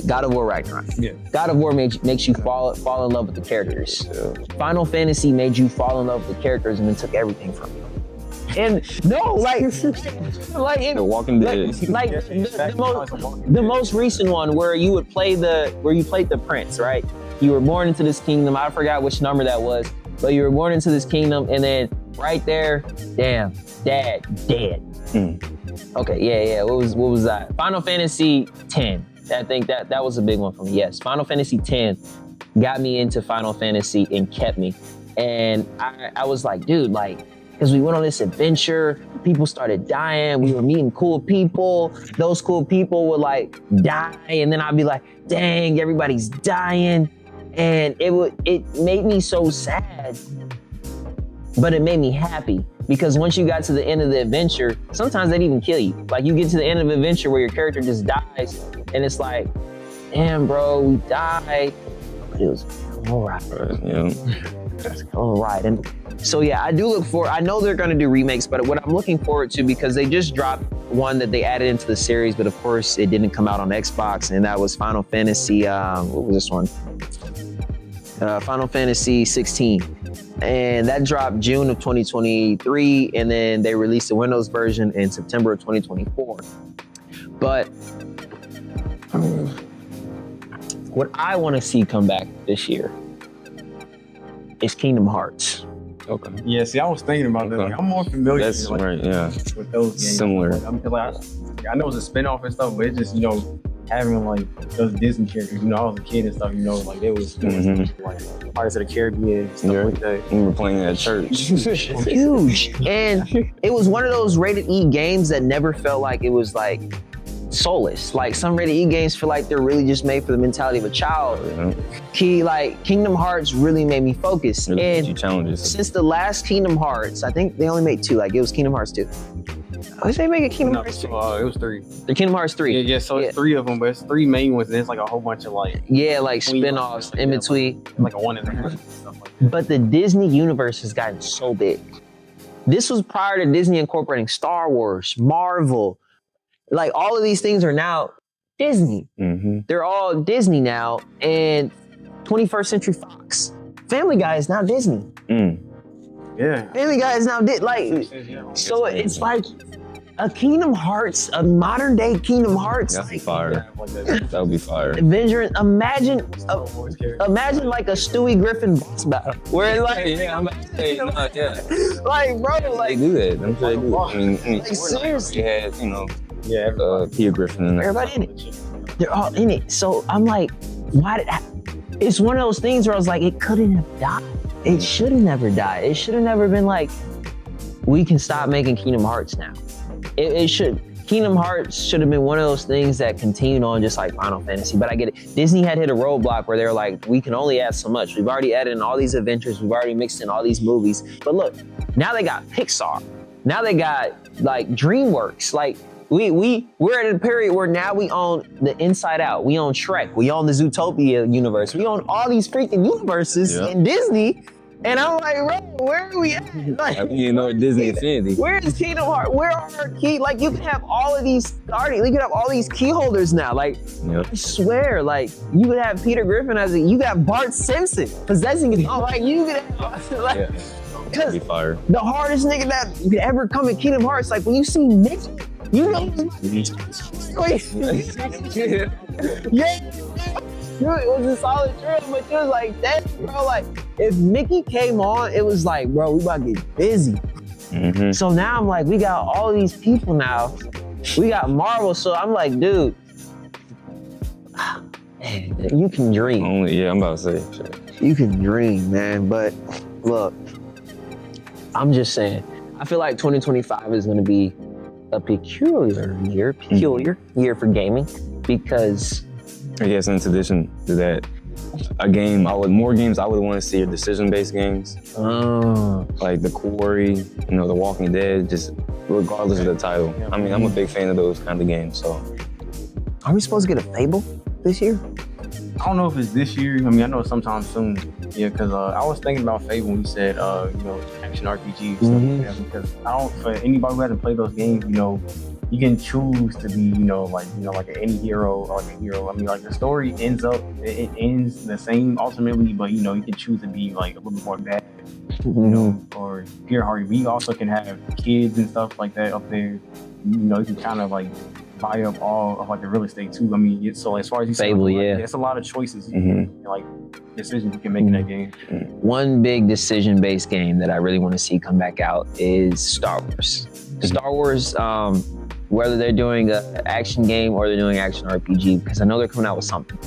Speaker 1: God of War Ragnarok.
Speaker 2: Yeah.
Speaker 1: God of War makes you fall in love with the characters.
Speaker 3: Yeah.
Speaker 1: Final Fantasy made you fall in love with the characters and then took everything from you. And no,
Speaker 3: The Walking Dead.
Speaker 1: The most recent one where you played the prince, right? You were born into this kingdom. I forgot which number that was, but you were born into this kingdom, and then right there, damn, dad dead. Okay, yeah. What was that? Final Fantasy X. I think that was a big one for me. Yes, Final Fantasy X got me into Final Fantasy and kept me. And I was like, dude, because we went on this adventure, people started dying, we were meeting cool people, those cool people would die, and then I'd be like, dang, everybody's dying. And it made me so sad, but it made me happy, because once you got to the end of the adventure, sometimes they'd even kill you. You get to the end of the adventure where your character just dies, and it's like, damn, bro, we died, but it was all right. That's all right. And so yeah, I know they're gonna do remakes, but what I'm looking forward to, because they just dropped one that they added into the series, but of course it didn't come out on Xbox, and that was Final Fantasy, what was this one? Final Fantasy 16. And that dropped June of 2023, and then they released the Windows version in September of 2024. But what I want to see come back this year is Kingdom Hearts.
Speaker 3: Okay.
Speaker 2: Yeah, see, I was thinking about that. I'm more familiar
Speaker 3: with
Speaker 2: those games.
Speaker 3: Similar.
Speaker 2: I know it's a spinoff and stuff, but it's just, having those Disney characters, I was a kid and stuff, they was Pirates of the Caribbean and stuff like that.
Speaker 3: We were playing at church.
Speaker 1: Huge. And it was one of those rated E games that never felt like it was soulless. Some rated E games feel like they're really just made for the mentality of a child. Kingdom Hearts really made me focus.
Speaker 3: Really and challenges.
Speaker 1: Since the last Kingdom Hearts, I think they only made 2. It was Kingdom Hearts 2. Did they make a Kingdom Hearts 3?
Speaker 2: It was 3.
Speaker 1: The Kingdom Hearts 3.
Speaker 2: Yeah, so it's 3 of them, but it's 3 main ones, and it's a whole bunch of
Speaker 1: spin-offs in between.
Speaker 2: A 1.5 and stuff like that.
Speaker 1: But the Disney universe has gotten so big. This was prior to Disney incorporating Star Wars, Marvel. All of these things are now Disney. They're all Disney now, and 21st Century Fox. Family Guy is now Disney.
Speaker 2: Yeah.
Speaker 1: Family Guy is now so it's a Kingdom Hearts, a modern day Kingdom Hearts.
Speaker 3: That's fire. That would be fire.
Speaker 1: Avenger, imagine a Stewie Griffin boss battle. Where
Speaker 3: I'm about to say,
Speaker 1: bro,
Speaker 3: they do that. I'm sure they do. I mean
Speaker 1: seriously.
Speaker 3: You had, Peter Griffin in there.
Speaker 1: Everybody in it. They're all in it. So I'm like, it's one of those things where I was like, it couldn't have died. It should have never died. It should have never been we can stop making Kingdom Hearts now. Kingdom Hearts should have been one of those things that continued on just like Final Fantasy, but I get it. Disney had hit a roadblock where they were like, we can only add so much. We've already added in all these adventures. We've already mixed in all these movies. But look, now they got Pixar. Now they got DreamWorks. We're at a period where now we own the Inside Out. We own Shrek. We own the Zootopia universe. We own all these freaking universes in Disney. And I'm like, bro, where are we at?
Speaker 3: Disney Infinity.
Speaker 1: Where is Kingdom Hearts? Where are our key? You can have all of these you can have all these key holders now. I swear, you could have Peter Griffin you got Bart Simpson possessing his you could have
Speaker 3: that'd be fire.
Speaker 1: The hardest nigga that could ever come in Kingdom Hearts, when you see Mickey, it was a solid trip, but it was like that, bro. If Mickey came on, it was bro, we about to get busy. So now I'm we got all these people now. We got Marvel, so I'm dude, you can dream.
Speaker 3: I'm about to say. Sure.
Speaker 1: You can dream, man. But look, I'm just saying, I feel like 2025 is going to be a peculiar year for gaming, because
Speaker 3: I guess in addition to that, more games I would want to see are decision-based games. Like The Quarry, The Walking Dead, just regardless of the title. I mean, I'm a big fan of those kind of games, so.
Speaker 1: Are we supposed to get a Fable this year?
Speaker 2: I don't know if it's this year. I mean, I know sometime soon. Yeah, because I was thinking about Fable when you said, action RPG and stuff. Because for anybody who hasn't played those games, you can choose to be, like any hero or like a hero. I mean, like the story it ends the same ultimately, but you can choose to be like a little bit more bad, or pure hearted. We also can have kids and stuff like that up there. You can kind of like buy up all of like the real estate too. I mean, so as far as you
Speaker 1: Fable,
Speaker 2: said, it's a lot of choices, like decisions you can make in that game.
Speaker 1: One big decision-based game that I really want to see come back out is Star Wars. Star Wars, whether they're doing an action game or they're doing action RPG, because I know they're coming out with something.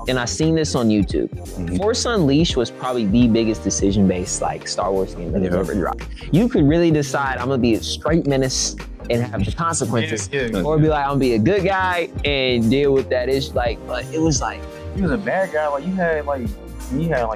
Speaker 1: And I seen this on YouTube. Force Unleashed was probably the biggest decision-based like Star Wars game that they've ever dropped. You could really decide, I'm gonna be a straight menace and have the consequences, or be like, I'm gonna be a good guy and deal with that issue. Like, but it was like,
Speaker 2: he was a bad guy. Like you had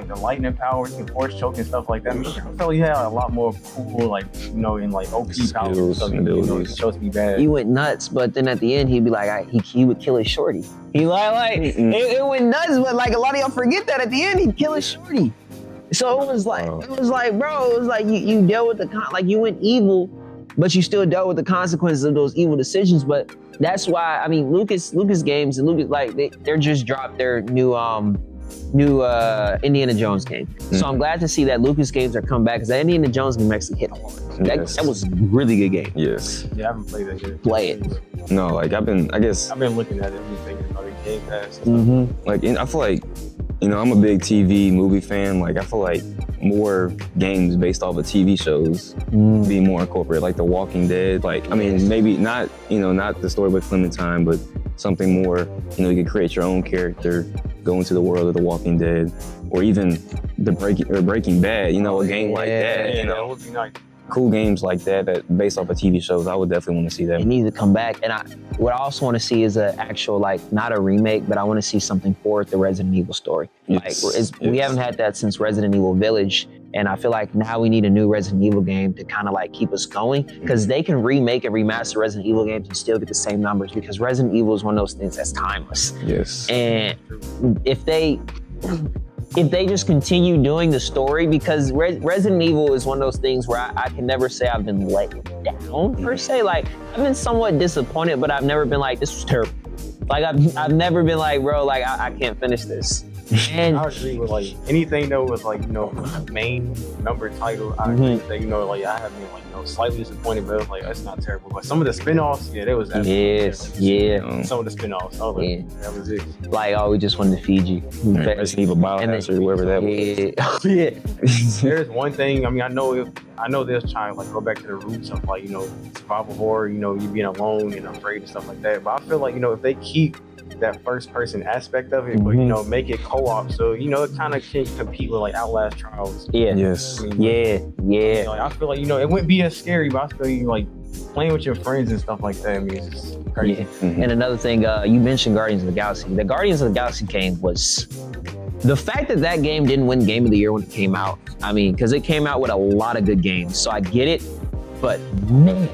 Speaker 2: the lightning powers and force choke and stuff like that. I mean, I felt like you had a lot more cool, like, and like OP powers and stuff. He chose to be bad.
Speaker 1: He went nuts, but then at the end, he'd be like, he would kill his shorty. He it went nuts, but like a lot of y'all forget that at the end, he'd kill his shorty. So it was like, you dealt with you went evil, but you still dealt with the consequences of those evil decisions. But that's why, I mean, Lucas Games and they're just dropped their new Indiana Jones game. So I'm glad to see that Lucas Games are coming back, because that Indiana Jones game actually hit hard. That was a really good game.
Speaker 3: Yes.
Speaker 2: Yeah, I haven't played that yet.
Speaker 1: Play it.
Speaker 3: No, like I've been
Speaker 2: looking at it and thinking about it, Game Pass and stuff.
Speaker 3: Like, I feel like, I'm a big TV movie fan. Like, I feel like more games based off of TV shows be more incorporated, like The Walking Dead. Like, I mean, maybe not, not the story with Clementine, but something more, you can create your own character, go into the world of The Walking Dead, or even Breaking Bad, a game like that,
Speaker 2: that would be nice.
Speaker 3: Cool games like that based off of TV shows. I would definitely want to see that.
Speaker 1: It needs to come back. And what I also want to see is an actual, not a remake, but I want to see something for the Resident Evil story.
Speaker 3: Yes.
Speaker 1: We haven't had that since Resident Evil Village. And I feel like now we need a new Resident Evil game to kind of keep us going, because they can remake and remaster Resident Evil games and still get the same numbers, because Resident Evil is one of those things that's timeless.
Speaker 3: Yes.
Speaker 1: And if they just continue doing the story, because Resident Evil is one of those things where I can never say I've been let down per se. Like, I've been somewhat disappointed, but I've never been like, this was terrible. Like, I've never been like, bro, like I can't finish this. And
Speaker 2: I agree with anything that was main number title. I agree with that. I have been slightly disappointed, but it was that's not terrible. But some of the spin-offs, it was absolutely some of the spin-offs, that was it.
Speaker 1: We just wanted to feed you.
Speaker 3: Resident Evil Biohazard, whoever that was.
Speaker 2: There's one thing. I mean, I know they're trying to go back to the roots of survival horror. You being alone and afraid and stuff like that. But I feel like if they keep that first person aspect of it, but make it co-op, so it kind of can compete with Outlast Trials.
Speaker 3: Yes.
Speaker 2: I mean, I feel like it wouldn't be as scary, but I feel you playing with your friends and stuff like that. I mean, it's just crazy.
Speaker 1: And another thing, you mentioned Guardians of the Galaxy. The Guardians of the Galaxy game was the fact that game didn't win Game of the Year when it came out. I mean, because it came out with a lot of good games, so I get it. But man,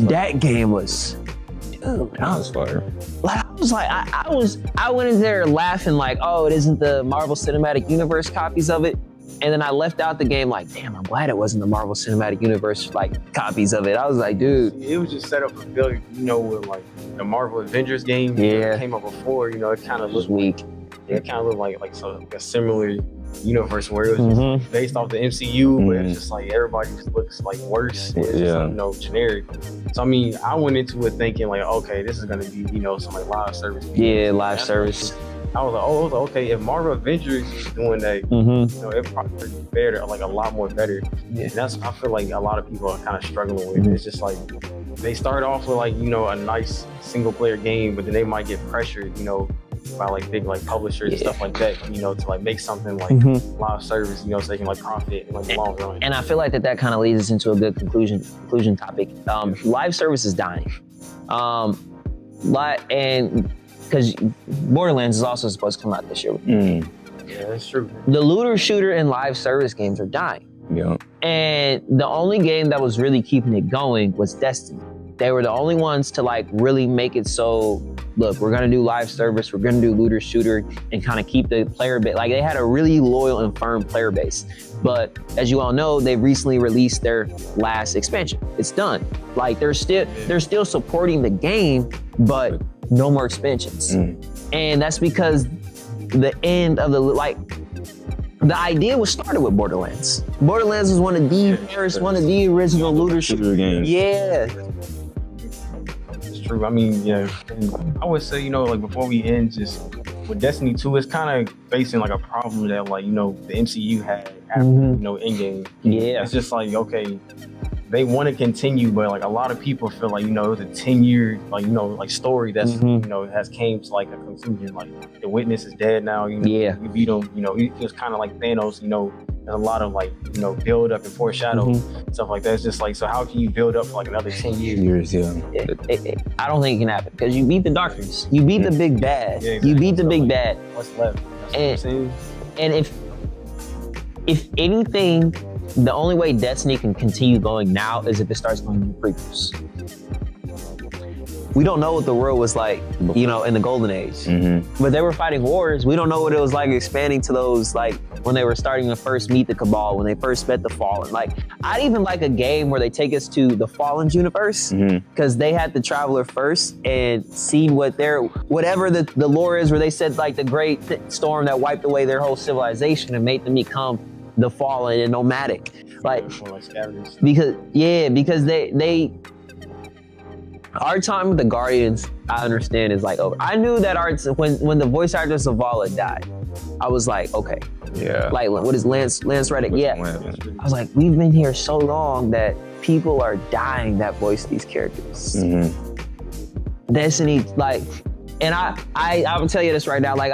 Speaker 1: that game was. Dude,
Speaker 3: that was fire.
Speaker 1: I went in there laughing oh, it isn't the Marvel Cinematic Universe copies of it. And then I left out the game damn, I'm glad it wasn't the Marvel Cinematic Universe copies of it. I was like, dude.
Speaker 2: It was just set up for failure, with the Marvel Avengers game that came up before, it kind of looked
Speaker 1: weak.
Speaker 2: It kind of looked like a similar universe where it was just based off the MCU, but it's just everybody just looks worse. It's just generic. So I mean, I went into it thinking okay, this is gonna be some live service.
Speaker 1: Live service.
Speaker 2: I was like, okay, if Marvel Avengers is doing that, it probably be better, a lot more better. Yeah. And that's I feel like a lot of people are kind of struggling with. It's just they start off with a nice single player game, but then they might get pressured, by big publishers and stuff like that, to make something live service, so they can profit in the long run.
Speaker 1: And I feel like that kind of leads us into a good conclusion topic. Live service is dying. And because Borderlands is also supposed to come out this year.
Speaker 2: Yeah, that's true.
Speaker 1: The looter shooter and live service games are dying.
Speaker 3: Yeah.
Speaker 1: And the only game that was really keeping it going was Destiny. They were the only ones to like really make it so, look, we're gonna do live service, we're gonna do looter shooter, and kind of keep the player base. Like they had a really loyal and firm player base. But as you all know, they've recently released their last expansion. It's done. Like they're still supporting the game, but no more expansions. And that's because the end of the idea was started with Borderlands. Borderlands was one of the original looter shooter
Speaker 3: games.
Speaker 1: Yeah.
Speaker 2: It's true. I mean, yeah. And I would say, you know, like before we end, just with Destiny 2, it's kind of facing like a problem that, like, you know, the MCU had after, you know, Endgame.
Speaker 1: Yeah.
Speaker 2: It's just like, okay, they want to continue, but like a lot of people feel like, you know, it was a 10-year, like, you know, like story that's, you know, has came to like a conclusion. Like the witness is dead now. You know, you beat him. You know, it was kind of like Thanos. You know, there's a lot of like, you know, build up and foreshadow stuff like that. It's just like, so how can you build up for like another 10 years?
Speaker 1: I don't think it can happen because you beat the darkness. You beat the big bad.
Speaker 2: Yeah, exactly.
Speaker 1: You beat the
Speaker 2: So,
Speaker 1: big
Speaker 2: like,
Speaker 1: bad.
Speaker 2: What's left? That's what I'm saying.
Speaker 1: And if anything, the only way Destiny can continue going now is if it starts going into prequels. We don't know what the world was like, you know, in the golden age. But they were fighting wars. We don't know what it was like expanding to those, like when they were starting to first meet the Cabal, when they first met the Fallen. Like, I'd even like a game where they take us to the Fallen's universe, because they had the Traveler first and see what whatever the lore is, where they said like the great storm that wiped away their whole civilization and made them become the Fallen and nomadic. Like because they our time with the Guardians, I understand, is like over. I knew that when the voice actor of Zavala died, I was like, okay.
Speaker 3: Yeah.
Speaker 1: Like, what is Lance Reddick? Yeah. I was like, we've been here so long that people are dying that voice these characters. Destiny, like, and I will tell you this right now, like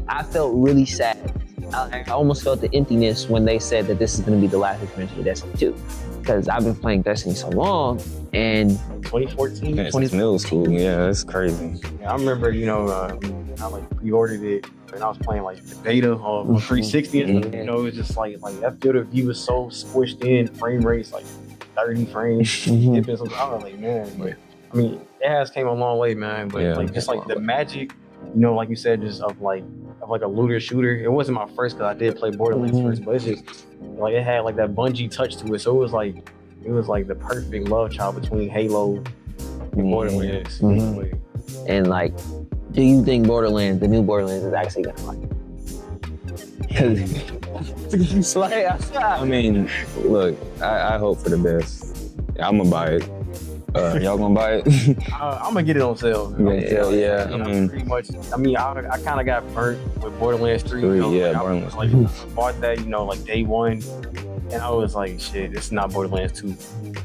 Speaker 1: I felt really sad. I almost felt the emptiness when they said that this is going to be the last expansion of Destiny 2. Because I've been playing Destiny so long, and
Speaker 2: 2014?
Speaker 3: Since middle school, yeah, that's crazy.
Speaker 2: Yeah, I remember, you know, I like pre-ordered it, and I was playing like the beta on 360, and you know, it was just like that field of view was so squished in, frame rates like 30 frames. I was like, man, but I mean, it has came a long way, man. But like just like the magic, you know, like you said, just of like a looter shooter. It wasn't my first because I did play Borderlands first, but it's just like it had like that Bungie touch to it. So it was like the perfect love child between Halo and Borderlands.
Speaker 1: And like, do you think Borderlands, the new Borderlands, is actually gonna like?
Speaker 3: I mean, look, I hope for the best. I'm gonna buy it. Y'all gonna buy it?
Speaker 2: I'm gonna get it on sale.
Speaker 3: Yeah.
Speaker 2: I mean, pretty much. I mean, I kind of got burnt with Borderlands 3. You know,
Speaker 3: yeah,
Speaker 2: like,
Speaker 3: Borderlands.
Speaker 2: I bought that, you know, like day one, and I was like, shit, this is not Borderlands 2.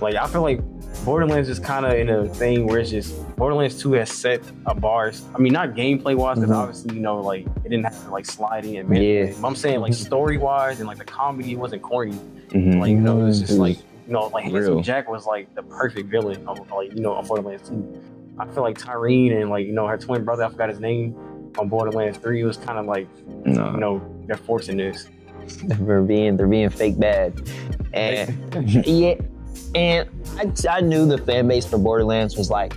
Speaker 2: Like, I feel like Borderlands is kind of in a thing where it's just Borderlands 2 has set a bar. I mean, not gameplay wise, because obviously, you know, like it didn't have to like sliding and manipulate. But I'm saying like story wise and like the comedy, it wasn't corny. Like, you know, it was just like. You know, like Handsome Jack was like the perfect villain of like, you know, on Borderlands 2. I feel like Tyrene and like, you know, her twin brother, I forgot his name, on Borderlands 3, it was kind of like, you know, they're forcing this.
Speaker 1: They're being fake bad. And yeah, and I knew the fan base for Borderlands was like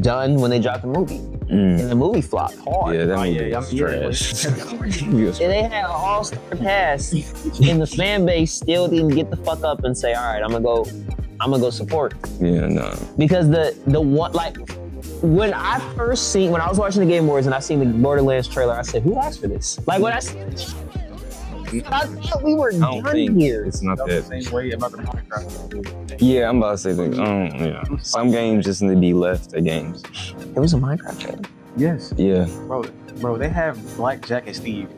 Speaker 1: done when they dropped the movie. And the movie flopped hard.
Speaker 3: Yeah, that movie was trash.
Speaker 1: And they had an all-star cast, and the fan base still didn't get the fuck up and say, all right, I'm gonna go support.
Speaker 3: Yeah, no.
Speaker 1: Because the one, like, when I was watching the Game Awards and I seen the Borderlands trailer, I said, who asked for this? Like, when I seen this shit, I thought we were done here.
Speaker 3: It's not that.
Speaker 2: The same way about the Minecraft.
Speaker 3: Yeah, I'm about to say that. Some games just need to be left at games.
Speaker 1: It was a Minecraft trailer.
Speaker 2: Yes.
Speaker 3: Yeah.
Speaker 2: Bro, they have Black Jack and Steve.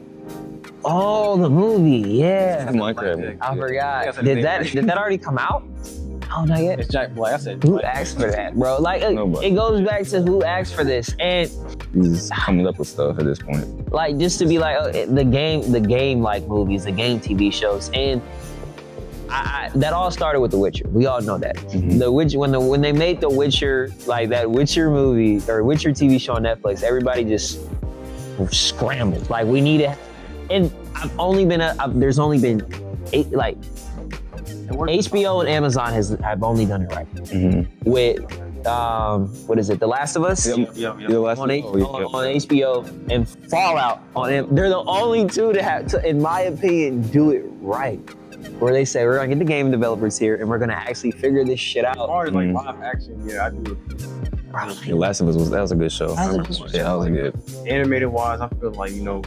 Speaker 1: Oh, the movie, yeah.
Speaker 3: Minecraft.
Speaker 1: I forgot. Did that already come out? Oh, not yet.
Speaker 2: It's Jack Black. I said,
Speaker 1: who asked for that, bro? Like, it goes back to who asked for this, and
Speaker 3: he's coming up with stuff at this point.
Speaker 1: Like, just to be like, the game like movies, the game TV shows, and that all started with The Witcher. We all know that. The Witcher, when they made The Witcher, like that Witcher movie or Witcher TV show on Netflix, everybody just scrambled. Like we need it. And there's only been 8, like HBO and Amazon have only done it right. With what is it? The Last of Us?
Speaker 2: Yeah.
Speaker 1: On HBO and Fallout on it. They're the only two to have to, in my opinion, do it right. Where they say, we're gonna get the game developers here and we're gonna actually figure this shit out.
Speaker 2: As far as like live action, yeah, I do.
Speaker 3: The Last of Us was a good show. Yeah, that was good.
Speaker 2: Animated wise, I feel like, you know,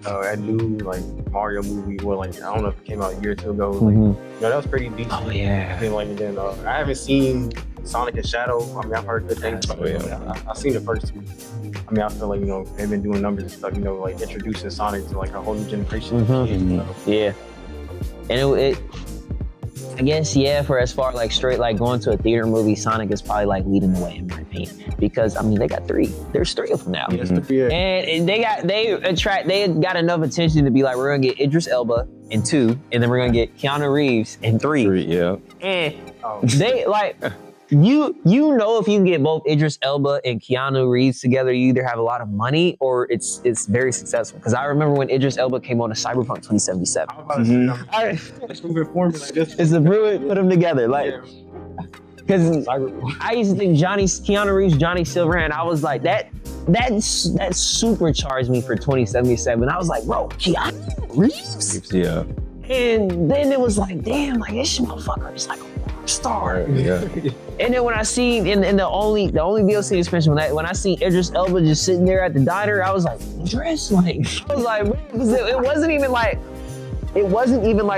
Speaker 2: that new like Mario movie, well, like I don't know if it came out a year or two ago. Like, you know, that was pretty decent.
Speaker 1: Oh yeah.
Speaker 2: Then I haven't seen Sonic and Shadow. I mean, I've heard good things.
Speaker 3: Oh yeah.
Speaker 2: I've seen the first two. I mean, I feel like, you know, they've been doing numbers and stuff. You know, like introducing Sonic to like a whole new generation.
Speaker 1: Yeah. And it I guess, yeah, for as far like straight, like going to a theater movie, Sonic is probably like leading the way in my opinion. Because I mean, they got 3. There's 3 of them now. And they got enough attention to be like, we're gonna get Idris Elba in 2, and then we're gonna get Keanu Reeves in 3.
Speaker 3: Yeah.
Speaker 1: And they like, you know, if you can get both Idris Elba and Keanu Reeves together, you either have a lot of money or it's very successful. Because I remember when Idris Elba came on to Cyberpunk 2077.
Speaker 2: It's moving forward like this.
Speaker 1: It's a brilliant put them together, like. Because I used to think Keanu Reeves, Johnny Silverhand, I was like, that supercharged me for 2077. I was like, bro, Keanu Reeves?
Speaker 3: Yeah.
Speaker 1: And then it was like, damn, like this motherfucker is like a rock star.
Speaker 3: Yeah.
Speaker 1: And then when I seen in the only DLC expansion, when I seen Idris Elba just sitting there at the diner, I was like, Idris, like, I was like, it wasn't even like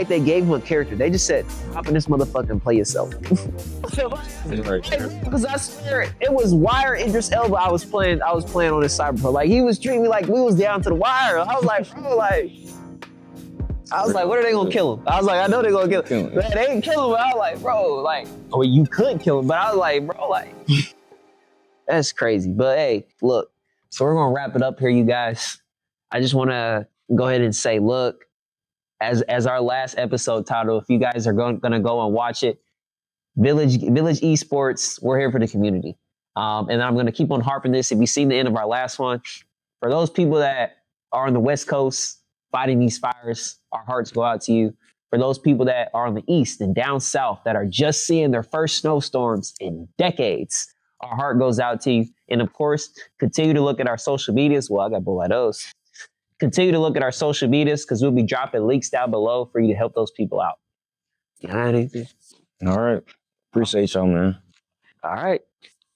Speaker 1: they gave him a character. They just said, hop in this motherfucker and play yourself. Because I swear, it was Wire Idris Elba I was playing on this Cyberpunk. Like, he was treating me like we was down to the wire. I was like, bro, like, what are they gonna kill him? I was like, I know they're gonna kill him. Man, they ain't kill him, but I was like, bro, like, well, you could kill him, but I was like, bro, like, that's crazy. But hey, look, so we're gonna wrap it up here, you guys. I just wanna go ahead and say, look, as our last episode title, if you guys are gonna go and watch it, Village Esports, we're here for the community. And I'm gonna keep on harping this. If you've seen the end of our last one, for those people that are on the West Coast fighting these fires, our hearts go out to you. For those people that are on the East and down South that are just seeing their first snowstorms in decades, our heart goes out to you. And of course, continue to look at our social medias. Well, I got both of those. Continue to look at our social medias because we'll be dropping links down below for you to help those people out. You got anything?
Speaker 3: All right. Appreciate y'all, man.
Speaker 1: All right.